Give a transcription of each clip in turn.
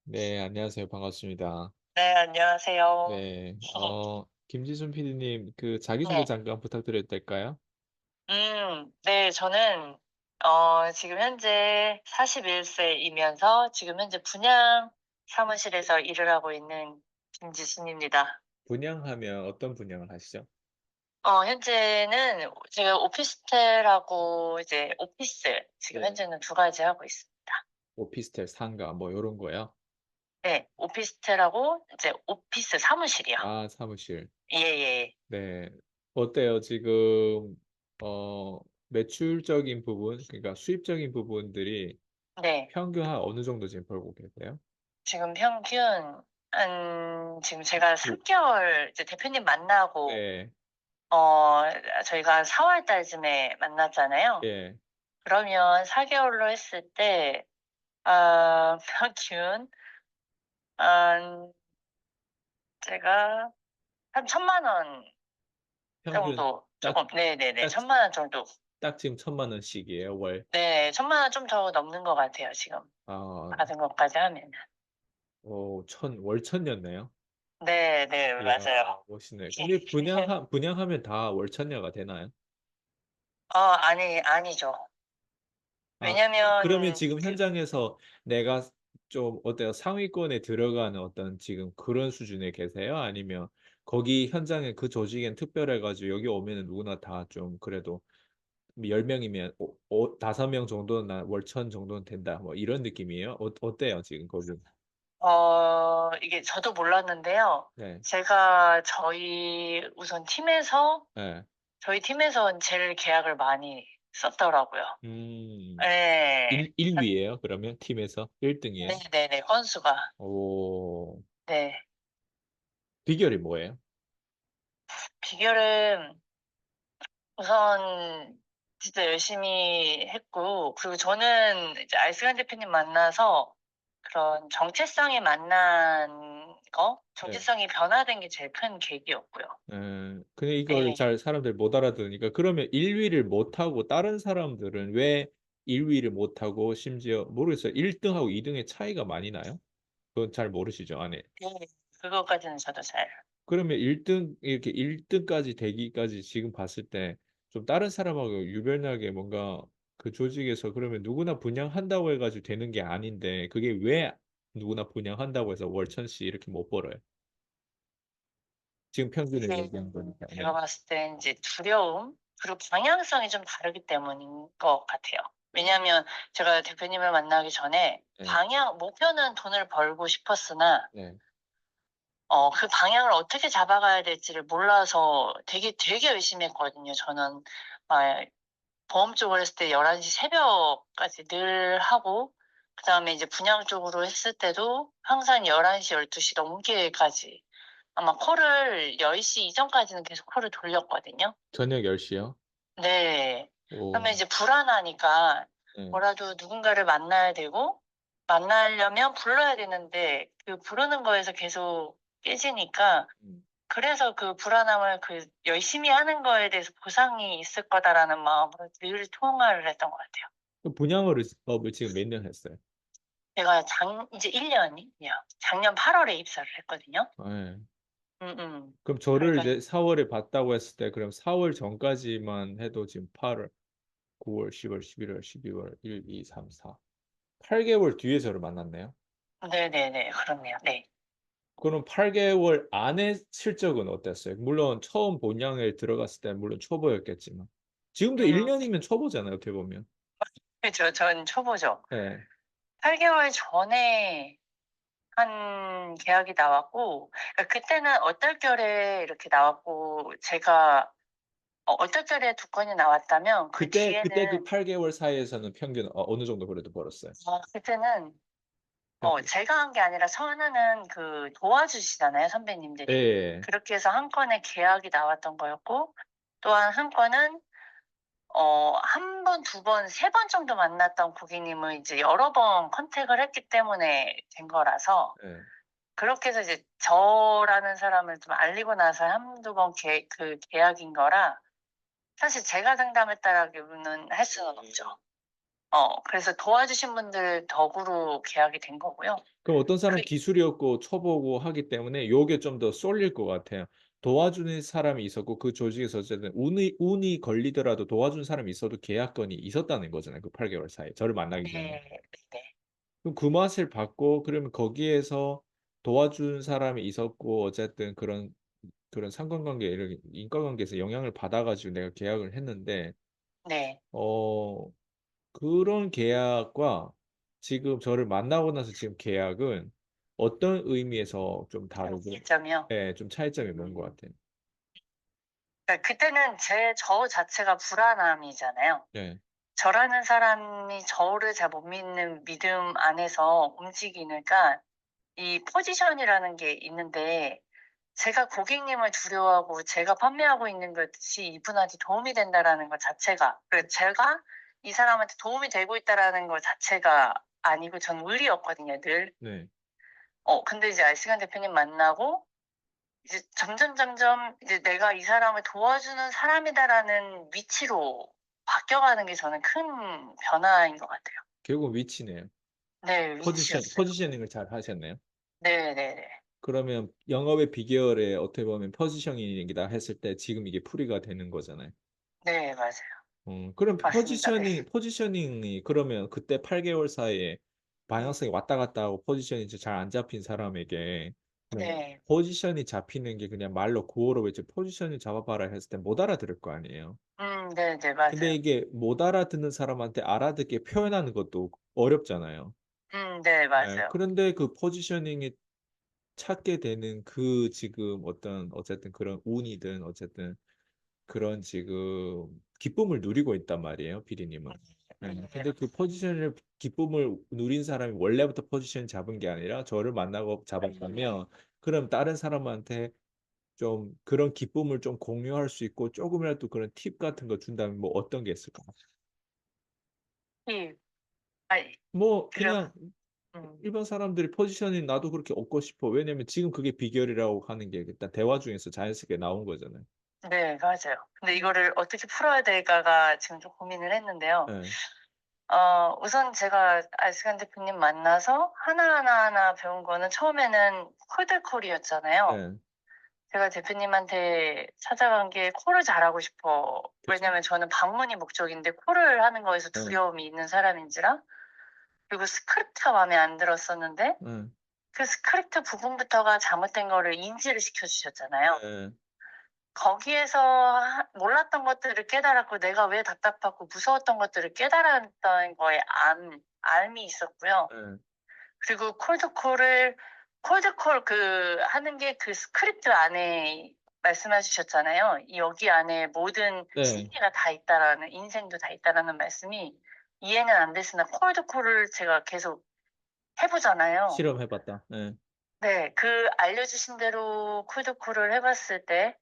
네, 안녕하세요. 반갑습니다. 네, 안녕하세요. 네, 김지순 PD님, 그 자기소개 네. 잠깐 부탁드려도 될까요? 네, 저는, 지금 현재 41세이면서 지금 현재 분양 사무실에서 일을 하고 있는 김지순입니다. 분양하면 어떤 분양을 하시죠? 현재는 제가 오피스텔하고 이제 오피스, 지금 네. 현재는 두 가지 하고 있습니다. 오피스텔, 상가, 뭐, 요런 거요? 네, 오피스텔하고 이제 오피스 사무실이요. 아, 사무실. 예, 예. 네. 어때요? 지금, 어, 매출적인 부분, 그러니까 수입적인 부분들이 네. 평균 한 어느 정도 지금 벌고 계세요? 지금 평균, 지금 제가 3개월 이제 대표님 만나고 네, 어 저희가 4월 달쯤에 만났잖아요. 예. 그러면 4개월로 했을 때 평균 한 제가 한 1,000만 원 평균 정도 딱, 조금 네네네. 딱, 1,000만 원 정도. 딱 지금 1,000만 원씩이에요, 월. 네. 1,000만 원 좀 더 넘는 것 같아요 지금 아, 받은 것까지 하면은. 월 천이었네요. 네네. 이야, 맞아요. 멋있네. 근데 분양하면 다 월천녀가 되나요? 아니죠. 아, 그러면 왜냐면 지금 현장에서 내가 좀 어때요? 상위권에 들어가는 어떤 지금 그런 수준에 계세요? 아니면 거기 현장에 그 조직엔 특별해가지고 여기 오면은 누구나 다 좀 그래도 10명이면 5명 정도는 월천 정도는 된다. 뭐 이런 느낌이에요? 어때요? 지금 거기? 이게 저도 몰랐는데요. 네. 제가 네. 저희 팀에선 제일 계약을 많이 썼더라고요. 음, 예. 1위예요? 그러면 팀에서 1등이에요? 네네네, 건수가. 오, 네. 비결이 뭐예요? 비결은 우선 진짜 열심히 했고, 그리고 저는 이제 알스간 대표님 만나서 그런 정체성이 만난 거, 네. 정체성이 변화된 게 제일 큰 계기였고요. 근데 이걸 네. 잘 사람들이 못 알아들으니까 그러면 1위를 못하고 다른 사람들은 왜 1위를 못하고 심지어 모르겠어요. 1등하고 2등의 차이가 많이 나요? 그건 잘 모르시죠, 안에. 네. 그것까지는 저도 잘. 그러면 1등, 이렇게 1등까지 되기까지 지금 봤을 때 좀 다른 사람하고 유별나게 뭔가 그 조직에서 그러면 누구나 분양한다고 해가지고 되는 게 아닌데 그게 왜 누구나 분양한다고 해서 월천씩 이렇게 못 벌어요? 지금 평균을 이게 얘기한 거니까. 네. 제가 봤을 때 이제 두려움, 그리고 방향성이 좀 다르기 때문인 것 같아요. 왜냐하면 제가 대표님을 만나기 전에 네. 목표는 돈을 벌고 싶었으나, 네. 그 방향을 어떻게 잡아가야 될지를 몰라서 되게 열심히 했거든요. 저는, 막, 보험 쪽으로 했을 때 11시 새벽까지 늘 하고, 그 다음에 이제 분양 쪽으로 했을 때도 항상 11시, 12시 넘게까지 아마 콜을 10시 이전까지는 계속 콜을 돌렸거든요. 저녁 10시요? 네. 오, 그러면 이제 불안하니까 네. 뭐라도 누군가를 만나야 되고, 만나려면 불러야 되는데, 그 부르는 거에서 계속 깨지니까, 음. 그래서 그 불안함을 열심히 하는 거에 대해서 보상이 있을 거다라는 마음으로 늘 통화를 했던 것 같아요. 그 분양업을 지금 몇 년 했어요? 제가 이제 1년이요. 작년 8월에 입사를 했거든요. 네. 음, 음. 그럼 저를 그러니까 이제 4월에 봤다고 했을 때 그럼 4월 전까지만 해도 지금 8월, 9월, 10월, 11월, 12월, 1, 2, 3, 4. 8개월 뒤에 저를 만났네요. 네네네. 그렇네요. 네. 그럼 8개월 안에 실적은 어땠어요? 물론 처음 본양에 들어갔을 때 물론 초보였겠지만 지금도 음, 1년이면 초보잖아요, 어떻게 보면. 그죠. 전 초보죠. 네. 8개월 전에 한 계약이 나왔고, 그러니까 그때는 얼떨결에 이렇게 나왔고, 제가 얼떨결에 두 건이 나왔다면, 그 그때 그 뒤에는, 8개월 사이에서는 평균 어느 정도 그래도 벌었어요? 그때는, 평균. 제가 한 게 아니라 하나는 도와주시잖아요, 선배님들이. 예. 그렇게 해서 한 건의 계약이 나왔던 거였고, 또한 한 건은, 한 번, 두 번, 세 번 정도 만났던 고객님을 이제 여러 번 컨택을 했기 때문에 된 거라서, 예. 그렇게 해서 이제 저라는 사람을 좀 알리고 나서 한두 번 계약인 거라 사실 제가 상담했다라기보는 할 수는 없죠. 그래서 도와주신 분들 덕으로 계약이 된 거고요. 그럼 어떤 그 사람은 기술이 없고 초보고 하기 때문에 요게 좀 더 쏠릴 것 같아요. 도와주는 사람이 있었고 그 조직에서 어쨌든 운이 걸리더라도 도와준 사람이 있어도 계약건이 있었다는 거잖아요, 그 8 개월 사이에 저를 만나기 전에. 네. 네네. 그럼 그 맛을 봤고 그러면 거기에서 도와준 사람이 있었고 어쨌든 그런 상관관계 이런 인과관계에서 영향을 받아 가지고 내가 계약을 했는데 네. 어 그런 계약과 지금 저를 만나고 나서 지금 계약은 어떤 의미에서 좀 다르고 차이점이요? 예 좀 차이점이 뭔 것 음. 같아요? 그러니까 그때는 저 자체가 불안함이잖아요. 네. 저라는 사람이 저를 잘 못 믿는 믿음 안에서 움직이니까 이 포지션이라는 게 있는데 제가 고객님을 두려워하고 제가 판매하고 있는 것이 이분한테 도움이 된다라는 것 자체가, 그리고 제가 이 사람한테 도움이 되고 있다라는 것 자체가 아니고 전 의리였거든요, 늘. 네. 근데 이제 알시간 대표님 만나고 이제 점점 이제 '내가 이 사람을 도와주는 사람이다.'라는 위치로 바뀌어가는 게 저는 큰 변화인 것 같아요. 결국 위치네요. 네. 위치였어요. 포지셔닝을 잘 하셨네요. 네네네. 그러면 영업의 비결에 어떻게 보면 포지셔닝이다 했을 때 지금 이게 풀이가 되는 거잖아요. 네. 맞아요. 그럼 맞습니다. 네. 포지셔닝이 그러면 그때 8 개월 사이에 음. 방향성이 왔다 갔다 하고 포지션이 잘 안 잡힌 사람에게 그럼 네. 포지션이 잡히는 게 그냥 말로 구호로 외쳐 "포지션을 잡아 봐라." 했을 때 못 알아들을 거 아니에요. 네네. 근데 맞아요. 이게 못 알아듣는 사람한테 알아듣게 표현하는 것도 어렵잖아요. 네. 예. 맞아요. 그런데 그 포지셔닝이 찾게 되는 그 지금 어쨌든 그런 운이든 어쨌든 그런 지금 기쁨을 누리고 있단 말이에요, 피디님은. 예. 네. 근데 그 포지션을 기쁨을 누린 사람이 원래부터 포지션 잡은 게 아니라 저를 만나고 잡았다면 그럼 다른 사람한테 좀 그런 기쁨을 좀 공유할 수 있고 쪼금이라도 그런 팁 같은 거 준다면 뭐 어떤 게 있을까요? 팁. 아이 뭐 그럼 그냥 음. 일반 사람들이 포지셔닝 나도 그렇게 얻고 싶어. 왜냐면 지금 그게 비결이라고 하는 게 일단 대화 중에서 자연스럽게 나온 거잖아요. 네. 맞아요. 근데 이거를 어떻게 풀어야 될까가 지금 좀 고민을 했는데요. 예. 우선 제가 알스간 대표님 만나서 하나하나 배운 거는 처음에는 콜드콜이었잖아요. 예. 제가 대표님한테 찾아간 게 콜을 잘하고 싶어. 그쵸. 왜냐면 저는 방문이 목적인데 콜을 하는 거에서 예. 두려움이 있는 사람인지라, 그리고 스크립트가 마음에 안 들었었는데 예. 그 스크립트 부분부터가 잘못된 거를 인지를 시켜 주셨잖아요. 예예. 거기에서 몰랐던 것들을 깨달았고 내가 왜 답답하고 무서웠던 것들을 깨달았던 거에 암이 있었고요. 예. 그리고 콜드콜 하는 게 그 스크립트 안에 말씀해 주셨잖아요. "여기 안에 모든 네. 심리가 다 있다."라는, "인생도 다 있다."라는 말씀이 이해는 안 됐으나 콜드콜을 제가 계속 해 보잖아요. 실험해 봤다. 예. 네. 그 알려주신 대로 콜드콜을 해 봤을 때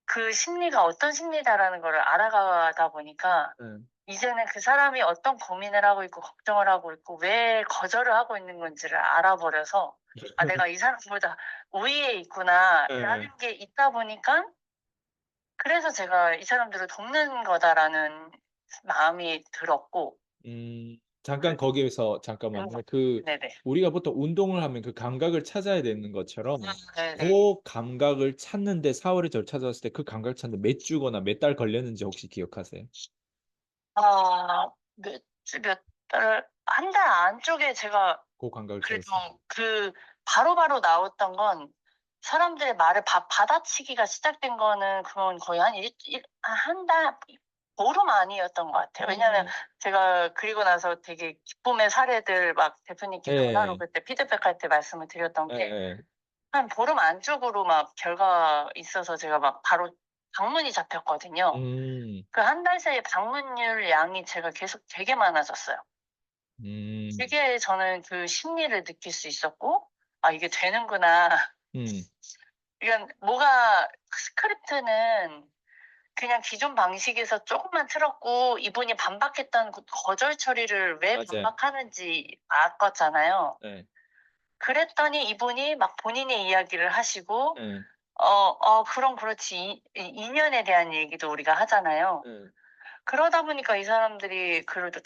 그 심리가 어떤 심리다라는 거를 알아가다 보니까 예. 이제는 그 사람이 어떤 고민을 하고 있고 걱정을 하고 있고 왜 거절을 하고 있는 건지를 알아버려서 '아 내가 이 사람보다 우위에 있구나.'라는 예. 게 있다 보니까 그래서 제가 '이 사람들을 돕는 거다.'라는 마음이 들었고. 잠깐 그 거기에서 잠깐만요. 그 네네. 우리가 보통 운동을 하면 그 감각을 찾아야 되는 것처럼 네네. 고 감각을 찾는데 4 월에 저를 찾아왔을 때 그 감각을 찾는데 몇 주거나 몇 달 걸렸는지 혹시 기억하세요? 몇 주 몇 달 한 달 안쪽에 제가 고 감각을 그래도 찾았어요. 바로바로 나왔던 건, 사람들의 말을 받아치기가 시작된 거는 그건 거의 한 일 일 한 달 보름 안이었던 것 같아요. 왜냐하면 어. 제가 그리고 나서 되게 기쁨의 사례들 막 대표님께 전화로 예. 그때 피드백할 때 말씀을 드렸던 게 예예. 한 보름 안쪽으로 막 결과가 있어서 제가 막 바로 방문이 잡혔거든요. 음. 그 한 달 사이에 방문율 양이 제가 계속 되게 많아졌어요. 음. 되게 저는 그 심리를 느낄 수 있었고 '아 이게 되는구나.' 음. 그러니까 뭐가 스크립트는 그냥 기존 방식에서 쪼금만 틀었고 이분이 반박했던 그 거절 처리를 왜 맞아요. 반박하는지 알았잖아요. 예. 그랬더니 이분이 막 본인의 이야기를 하시고 예. 그럼 그렇지. 인연에 대한 얘기도 우리가 하잖아요. 예. 그러다 보니까 이 사람들이 그래도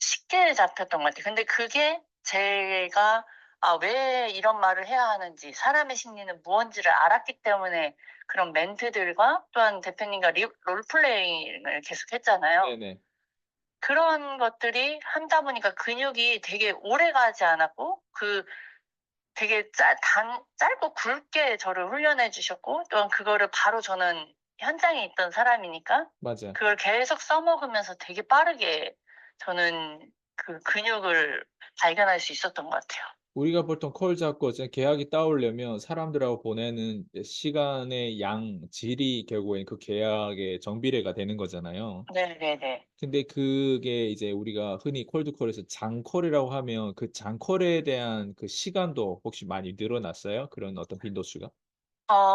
쉽게 잡혔던 것 같아요. 근데 그게 제가 왜 이런 말을 해야 하는지, 사람의 심리는 무언지를 알았기 때문에 그런 멘트들과 또한 대표님과 롤플레잉을 계속했잖아요. 네네. 그런 것들이 하다 보니까 근육이 되게 오래가지 않았고 되게 짧고 굵게 저를 훈련해 주셨고, 또한 그거를 바로 저는 현장에 있던 사람이니까 맞아. 그걸 계속 써먹으면서 되게 빠르게 저는 그 근육을 발견할 수 있었던 것 같아요. 우리가 보통 콜 잡고 이제 계약이 따오려면 사람들하고 보내는 이제 시간의 양, 질이 결국엔 그 계약의 정비례가 되는 거잖아요. 네네네. 근데 그게 이제 우리가 흔히 콜드콜에서 장콜이라고 하면 그 장콜에 대한 그 시간도 혹시 많이 늘어났어요? 그런 어떤 빈도수가?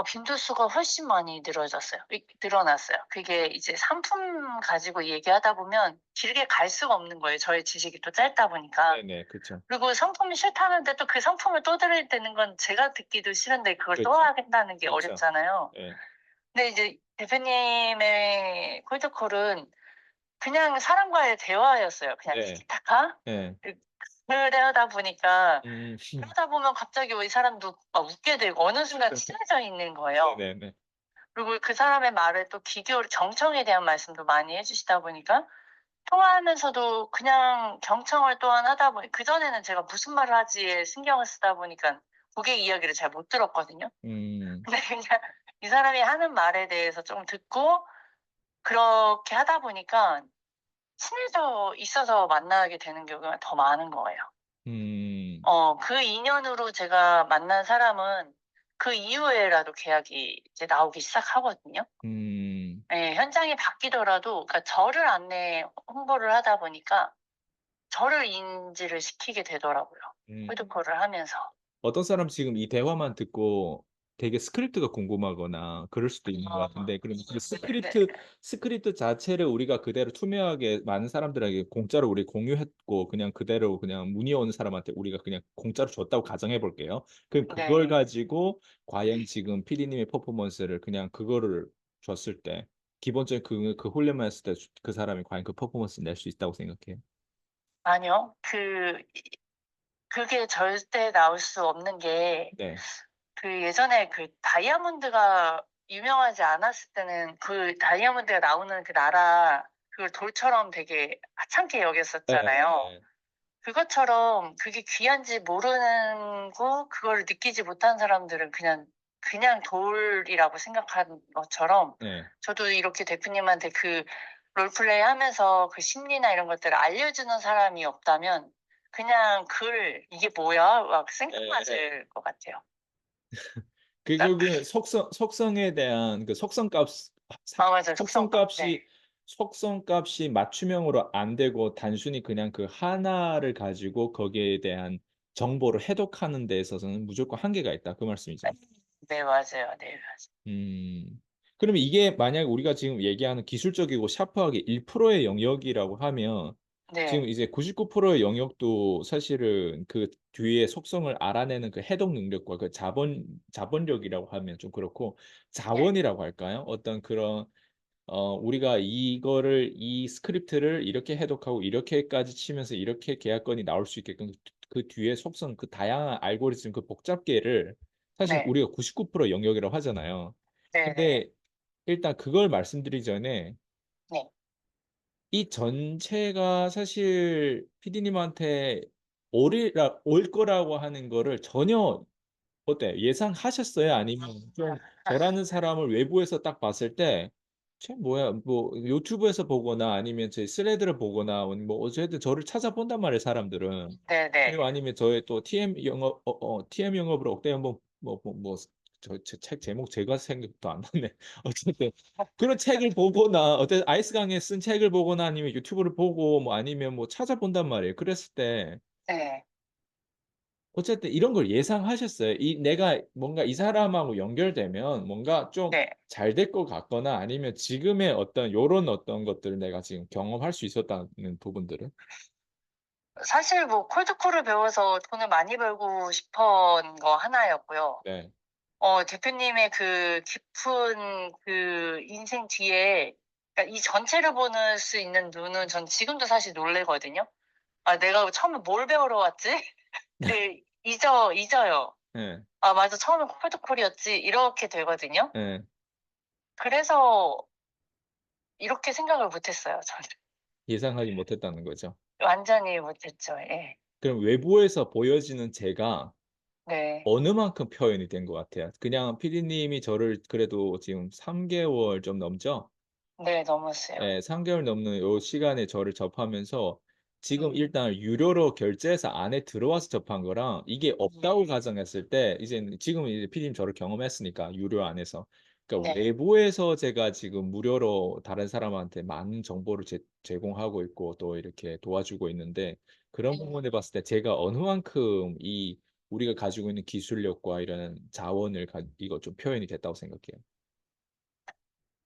빈도수가 훨씬 많이 늘어났어요. 그게 이제 상품 가지고 얘기하다 보면 길게 갈 수가 없는 거예요, 저의 지식이 또 짧다 보니까. 네네. 그쵸. 그리고 상품이 싫다는데 또 그 상품을 또 들을 때는 건 제가 듣기도 싫은데 그걸 또 그렇죠. 하겠다는 게 그쵸. 어렵잖아요. 예. 근데 이제 대표님의 콜드콜은 그냥 사람과의 대화였어요. 그냥 네. 티키타카. 예. 그 그러다 보니까 음. 그러다 보면 갑자기 이 사람도 막 웃게 되고 어느 순간 친해져 있는 거예요. 네네네. 그리고 그 사람의 말에 또 경청에 대한 말씀도 많이 해 주시다 보니까 통화하면서도 그냥 경청을 또한 하다 보니, 그전에는 제가 무슨 말을 하지에 신경을 쓰다 보니까 고객 이야기를 잘 못 들었거든요. 음. 근데 그냥 이 사람이 하는 말에 대해서 좀 듣고 그렇게 하다 보니까 친해져 있어서 만나게 되는 경우가 더 많은 거예요. 음. 그 인연으로 제가 만난 사람은 그 이후에라도 계약이 이제 나오기 시작하거든요. 음. 예. 현장이 바뀌더라도, 그러니까 저를 안내 홍보를 하다 보니까 저를 인지를 시키게 되더라고요, 음. 콜드콜을 하면서. 어떤 사람 지금 이 대화만 듣고 되게 스크립트가 궁금하거나 그럴 수도 있는 것 같은데 그럼 그 네. 스크립트 자체를 우리가 그대로 투명하게 많은 사람들에게 공짜로 우리 공유했고 그냥 그대로 그냥 문의 오는 사람한테 우리가 그냥 공짜로 줬다고 가정해 볼게요. 그럼 그걸 네네. 가지고 과연 지금 PD님의 퍼포먼스를 그냥 그거를 줬을 때 기본적인 그 훈련만 했을 때 그 사람이 과연 그 퍼포먼스를 낼 수 있다고 생각해요? 아니요. 그게 절대 나올 수 없는 게, 네. 예전에 다이아몬드가 유명하지 않았을 때는 그 다이아몬드가 나오는 그 나라, 그걸 돌처럼 되게 하찮게 여겼었잖아요. 예예예. 그것처럼 그게 귀한지 모르고 그걸 느끼지 못한 사람들은 그냥 돌이라고 생각하는 것처럼, 네. 저도 이렇게 대표님한테 롤플레이 하면서 그 심리나 이런 것들을 알려주는 사람이 없다면 그냥 '이게 뭐야?' 막 예. 생뚱맞을 것 같아요. 그 그러니까 결국엔 속성에 대한 그 속성값 사 맞아요. 속성감. 네. 속성값이 맞춤형으로 안 되고 단순히 그냥 그 하나를 가지고 거기에 대한 정보를 해독하는 데 있어서는 무조건 한계가 있다 그 말씀이죠. 네 맞아요. 네 맞아요. 음. 그러면 이게 만약 우리가 지금 얘기하는 기술적이고 샤프하게 1%의 영역이라고 하면 지금 네. 이제 99%의 영역도 사실은 그 뒤에 속성을 알아내는 그 해독 능력과 그 자본력이라고 하면 좀 그렇고 네. 자원이라고 할까요? 어떤 그런 우리가 이거를 이 스크립트를 이렇게 해독하고 이렇게까지 치면서 이렇게 계약건이 나올 수 있게끔 그 뒤에 속성 그 다양한 알고리즘 그 복잡계를 사실 네. 우리가 99% 영역이라고 하잖아요. 네네. 근데 일단 그걸 말씀드리기 전에 네. 이 전체가 사실 PD님한테 올 거라고 하는 거를 전혀 어때요? 예상하셨어요? 아니면 좀 저라는 사람을 외부에서 딱 봤을 때 '쟤 뭐야?' 뭐 유튜브에서 보거나 아니면 제 스레드를 보거나 뭐 어쨌든 저를 찾아본단 말이에요, 사람들은. 네네. 그리고 아니면 저의 또 TM 영업으로 억대 연봉 제 책 제목 제가 생각도 안 나네. 어쨌든 그런 책을 보거나 어떤 아이스 강에 쓴 책을 보거나 아니면 유튜브를 보고 뭐 아니면 뭐 찾아본단 말이에요. 그랬을 때 네. 어쨌든 이런 걸 예상하셨어요? 이 내가 뭔가 이 사람하고 연결되면 뭔가 좀 네. 잘 될 것 같거나 아니면 지금의 어떤 요런 어떤 것들을 내가 지금 경험할 수 있었다는 부분들은? 사실 콜드콜을 배워서 돈을 많이 벌고 싶은 거 하나였고요. 네. 대표님의 깊은 인생 뒤에, 그러니까 이 전체를 보는 수 있는 눈은 전 지금도 사실 놀라거든요. 아, 내가 처음에 뭘 배우러 왔지? 잊어요. 예. 아, 맞아. 처음에 콜드콜이었지. 이렇게 되거든요. 예. 그래서 이렇게 생각을 못 했어요, 저는. 예상하지 못했다는 거죠. 완전히 못 했죠. 예. 그럼 외부에서 보여지는 제가 네. 어느 만큼 표현이 된 것 같아요? 그냥 피디님이 저를 그래도 지금 3 개월 좀 넘죠? 네, 넘었어요. 예. 3 개월 넘는 요 시간에 저를 접하면서 지금 음. 일단 유료로 결제해서 안에 들어와서 접한 거랑 이게 없다고 네. 가정했을 때 이제는 지금은 이제 피디님 저를 경험했으니까 유료 안에서. 그러니까 네. 외부에서 제가 지금 무료로 다른 사람한테 많은 정보를 제공하고 있고 또 이렇게 도와주고 있는데 그런 음. 부분에 봤을 때 제가 어느 만큼 이 우리가 가지고 있는 기술력과 이런 자원을 이거 좀 표현이 됐다고 생각해요.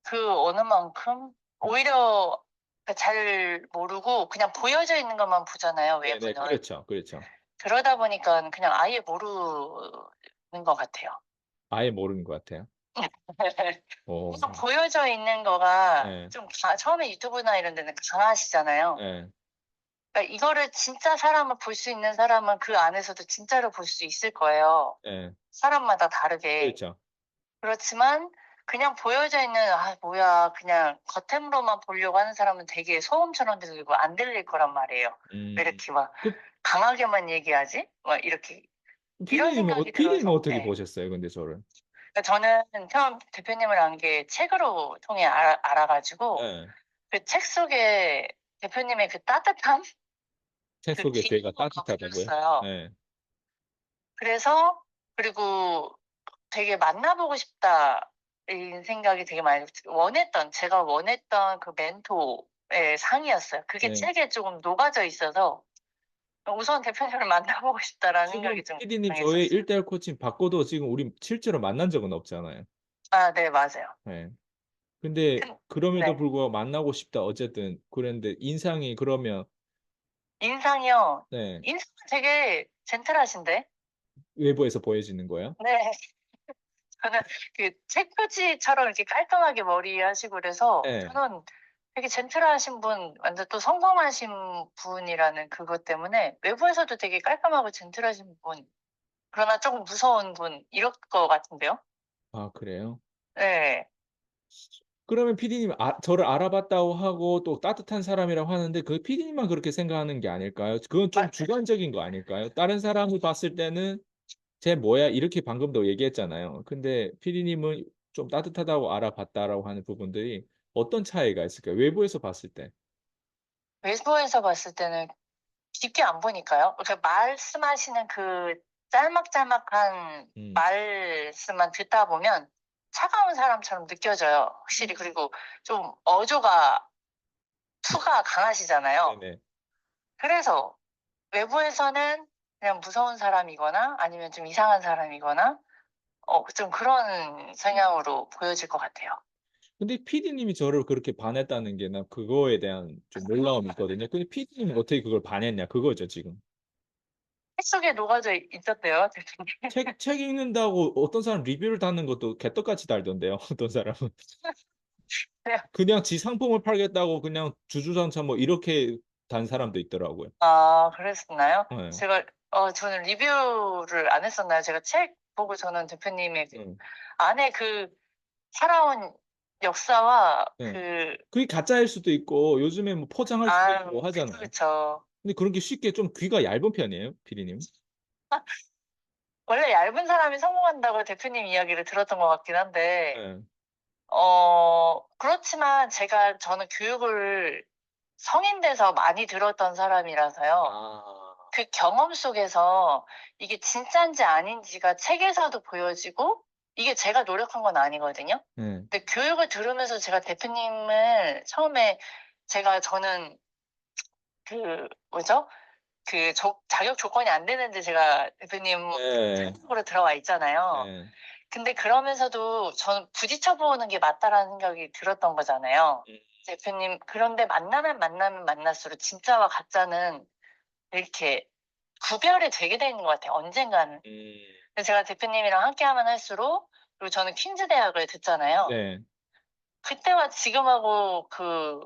그 어느 만큼 오히려 잘 모르고 그냥 보여져 있는 것만 보잖아요, 네네. 외부는. 그렇죠, 그렇죠. 그러다 보니까 그냥 아예 모르는 것 같아요. 아예 모르는 것 같아요. 어. 계속 보여져 있는 거가 예. 좀 처음에 유튜브나 이런 데는 강하시잖아요. 예. 그러니까 이거를 진짜 사람을 볼 수 있는 사람은 그 안에서도 진짜로 볼 수 있을 거예요, 예. 사람마다 다르게. 그렇죠. 그렇지만 그냥 보여져 있는 '아 뭐야.' 그냥 겉으로만 보려고 하는 사람은 되게 소음처럼 들리고 안 들릴 거란 말이에요. '왜 음. 이렇게 막 그 강하게만 얘기하지?' 막 이렇게 이런 생각이 피디님은 들어서 어떻게 예. 보셨어요 근데 저를? 그러니까 저는 처음 대표님을 안 게 책으로 통해 알아 가지고 예. 그 책 속에 대표님의 그 따뜻함? 책 그 속에 저희가 기초가 따뜻하다고요? 보였어요. 예. 그래서 그리고 되게 '만나 보고 싶다.' 이 생각이 되게 많이 제가 원했던 그 멘토의 상이었어요. 그게 예. 책에 조금 녹아져 있어서 '우선 대표님을 만나 보고 싶다.'라는 지금 생각이 좀 피디님 저의 강했었어요. 1:1 코칭 받고도 지금 우리 실제로 만난 적은 없잖아요. 아, 네, 맞아요. 예. 근데 그럼에도 네. 불구하고 만나고 싶다 어쨌든 그랬는데 인상이 그러면 인상이요. 네. 인상은 되게 젠틀하신데. 외부에서 보여지는 거요? 네. 저는 그 책 표지처럼 이렇게 깔끔하게 머리하시고 그래서 예. 저는 되게 젠틀하신 분, 완전 또 성공하신 분이라는 그것 때문에 외부에서도 되게 깔끔하고 젠틀하신 분, 그러나 쪼금 무서운 분 이럴 것 같은데요. 아 그래요? 네. 그러면 피디님 저를 알아봤다고 하고 또 따뜻한 사람이라고 하는데 그 피디님만 그렇게 생각하는 게 아닐까요? 그건 좀 마 주관적인 거 아닐까요? 다른 사람이 봤을 때는 "쟤 뭐야?" 이렇게 방금도 얘기했잖아요. 근데 피디님은 좀 따뜻하다고 알아봤다라고 하는 부분들이 어떤 차이가 있을까요? 외부에서 봤을 때. 외부에서 봤을 때는 깊게 안 보니까요. 그러니까 말씀하시는 그 짤막짤막한 음. 말씀만 듣다 보면 차가운 사람처럼 느껴져요, 확실히. 그리고 좀 투가 강하시잖아요. 네네. 그래서 외부에서는 그냥 무서운 사람이거나 아니면 좀 이상한 사람이거나 좀 그런 성향으로 보여질 것 같아요. 근데 피디님이 저를 그렇게 반했다는 게 난 그거에 대한 좀 놀라움이 있거든요. 근데 피디님은 어떻게 그걸 반했냐 그거죠 지금. 책 속에 녹아져 있었대요, 대표님. 책 읽는다고 어떤 사람 리뷰를 다는 것도 개떡같이 달던데요 어떤 사람은. 네. 그냥 지 상품을 팔겠다고 그냥 주주장창 뭐 이렇게 단 사람도 있더라고요. 아, 그랬었나요? 예. 저는 리뷰를 안 했었나요? 제가 책 보고 저는 대표님의 그 예. 안에 그 살아온 역사와 예. 그 그게 가짜일 수도 있고 요즘에 뭐 포장할 수도 있고 아유, 그쵸, 하잖아요. 그쵸. 근데 그런 게 쉽게 좀 귀가 얇은 편이에요 피디님은? 원래 얇은 사람이 성공한다고 대표님 이야기를 들었던 것 같긴 한데 예. 그렇지만 저는 교육을 성인 돼서 많이 들었던 사람이라서요. 아. 그 경험 속에서 이게 진짠지 아닌지가 책에서도 보여지고 이게 제가 노력한 건 아니거든요. 예. 근데 교육을 들으면서 제가 대표님을 처음에 저는 그 뭐죠? 자격 조건이 안 되는데 제가 대표님 예. 으로 들어와 있잖아요. 예. 근데 그러면서도 저는 부딪혀 보는 게 맞다라는 생각이 들었던 거잖아요. 음. 대표님, 그런데 만나면 만날수록 진짜와 가짜는 이렇게 구별이 되게 되는 것 같아요, 언젠가는. 음. 그래서 제가 대표님이랑 함께하면 할수록, 그리고 저는 퀸즈 대학을 듣잖아요. 네. 그때와 지금하고 그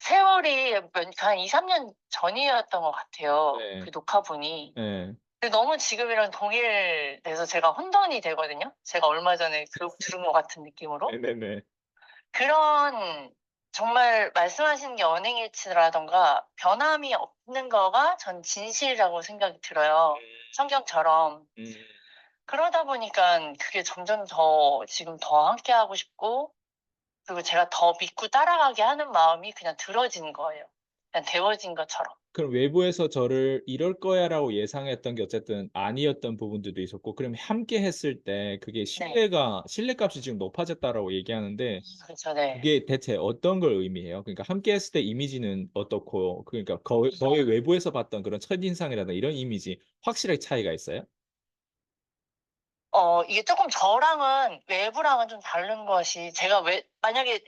세월이 한 2-3년 전이었던 것 같아요, 네. 그 녹화본이. 예. 근데 너무 지금이랑 동일돼서 제가 혼돈이 되거든요. 제가 얼마 전에 들은 것 같은 느낌으로. 네네네. 그런 정말 말씀하신 게 언행일치라든가 변함이 없는 거가 전 진실이라고 생각이 들어요, 성경처럼. 음. 그러다 보니깐 그게 점점 더 지금 더 함께하고 싶고, 그리고 제가 더 믿고 따라가게 하는 마음이 그냥 들어진 거예요, 그냥 데워진 것처럼. 그럼 외부에서 저를 '이럴 거야.'라고 예상했던 게 어쨌든 아니었던 부분들도 있었고 그럼 함께 했을 때 그게 네. 신뢰값이 지금 높아졌다라고 얘기하는데 그렇죠. 네. 그게 대체 어떤 걸 의미해요? 그러니까 함께 했을 때 이미지는 어떻고 그러니까 거의 외부에서 봤던 그런 첫인상이라든가 이런 이미지 확실하게 차이가 있어요? 이게 쪼끔 저랑은 외부랑은 좀 다른 것이, 제가 왜 만약에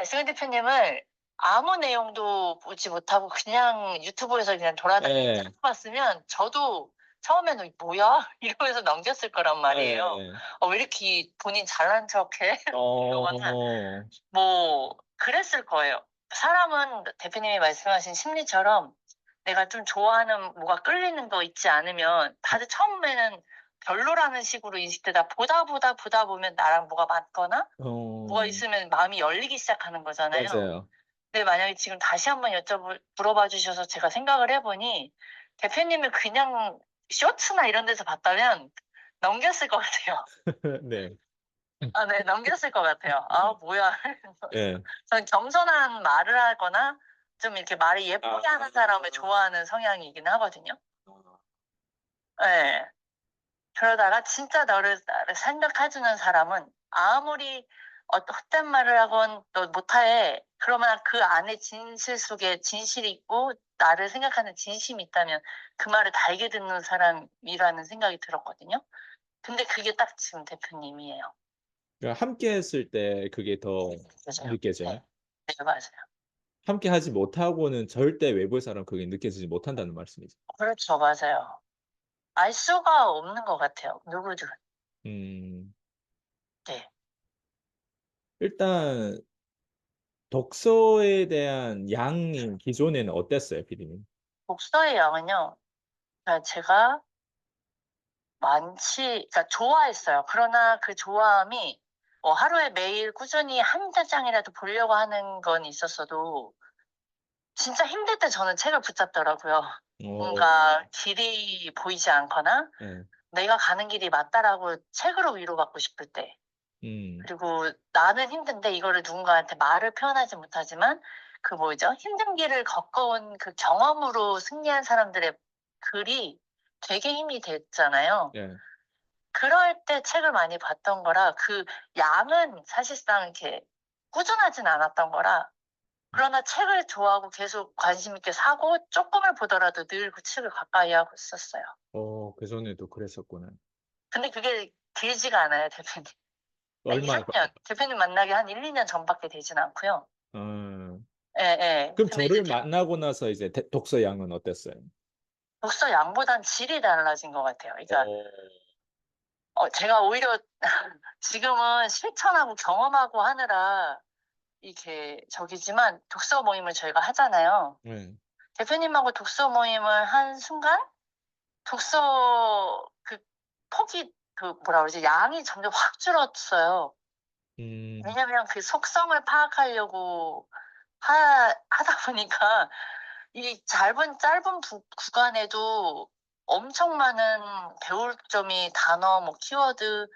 승현 대표님을 아무 내용도 보지 못하고 그냥 유튜브에서 그냥 돌아다니면서 예. 딱 봤으면 저도 처음에는 '이 뭐야?' 이러면서 넘겼을 거란 말이에요. 예. '왜 이렇게 본인 잘난 척해?' 이러거나 어. 뭐 그랬을 거예요. 사람은 대표님이 말씀하신 심리처럼 내가 좀 좋아하는 뭐가 끌리는 거 있지 않으면 다들 처음에는 별로라는 식으로 인식되다 보다 보면 나랑 뭐가 맞거나 뭐가 어. 있으면 마음이 열리기 시작하는 거잖아요. 맞아요. 근데 만약에 지금 다시 한번 물어봐 주셔서 제가 생각을 해 보니 대표님을 그냥 쇼츠나 이런 데서 봤다면 넘겼을 것 같아요. 네. 아 네. 넘겼을 것 같아요. '아 뭐야.' 예. 저는 겸손한 말을 하거나 좀 이렇게 말을 예쁘게 하는 사람을 좋아하는 성향이긴 하거든요. 예. 그러다가 진짜 나를 생각해 주는 사람은 아무리 헛된 말을 하건 "너 못해." 그러면 그 안에 진실 속에 진실이 있고 나를 생각하는 진심이 있다면 그 말을 달게 듣는 사람이라는 생각이 들었거든요. 근데 그게 딱 지금 대표님이에요. 그러니까 함께 했을 때 그게 더 느껴져요. 네. 느껴져요? 네 맞아요. 함께 하지 못하고는 절대 외부의 사람은 그게 느껴지지 못한다는 말씀이죠. 그렇죠. 맞아요. 알 수가 없는 것 같아요, 누구든. 음. 네. 일단 독서에 대한 양이 기존에는 어땠어요, 피디님? 독서의 양은요, 제가 그러니까 좋아했어요. 그러나 그 좋아함이 하루에 매일 꾸준히 한 장이라도 보려고 하는 건 있었어도 진짜 힘들 때 저는 책을 붙잡더라고요. 어. 뭔가 길이 보이지 않거나 예. '내가 가는 길이 맞다.'라고 책으로 위로받고 싶을 때, 음. 그리고 나는 힘든데 이거를 누군가한테 말을 표현하지 못하지만 그 뭐죠? 힘든 길을 겪어온 그 경험으로 승리한 사람들의 글이 되게 힘이 됐잖아요. 예. 그럴 때 책을 많이 봤던 거라 그 양은 사실상 이렇게 꾸준하진 않았던 거라, 그러나 책을 좋아하고 계속 관심 있게 사고 쪼끔을 보더라도 늘 그 책을 가까이 하고 있었어요. 그전에도 그랬었구나. 근데 그게 길지가 않아요, 대표님. 한 얼마 2-3 바 년. 대표님 만나기 한 1-2년 전밖에 되진 않고요. 어. 예예. 그럼 근데 이제 저를 만나고 나서 이제 독서 양은 어땠어요? 독서 양보단 질이 달라진 것 같아요. 그러니까 어. 제가 오히려 지금은 실천하고 경험하고 하느라 이렇게 저기지만 독서 모임을 저희가 하잖아요. 네. 대표님하고 독서 모임을 한 순간 독서 그 폭이, 그 뭐라 그러지, 양이 점점 확 줄었어요. 음. 왜냐면 그 속성을 파악하려고 하다 보니까 이 짧은 구간에도 엄청 많은 배울 점이, 단어 뭐 키워드,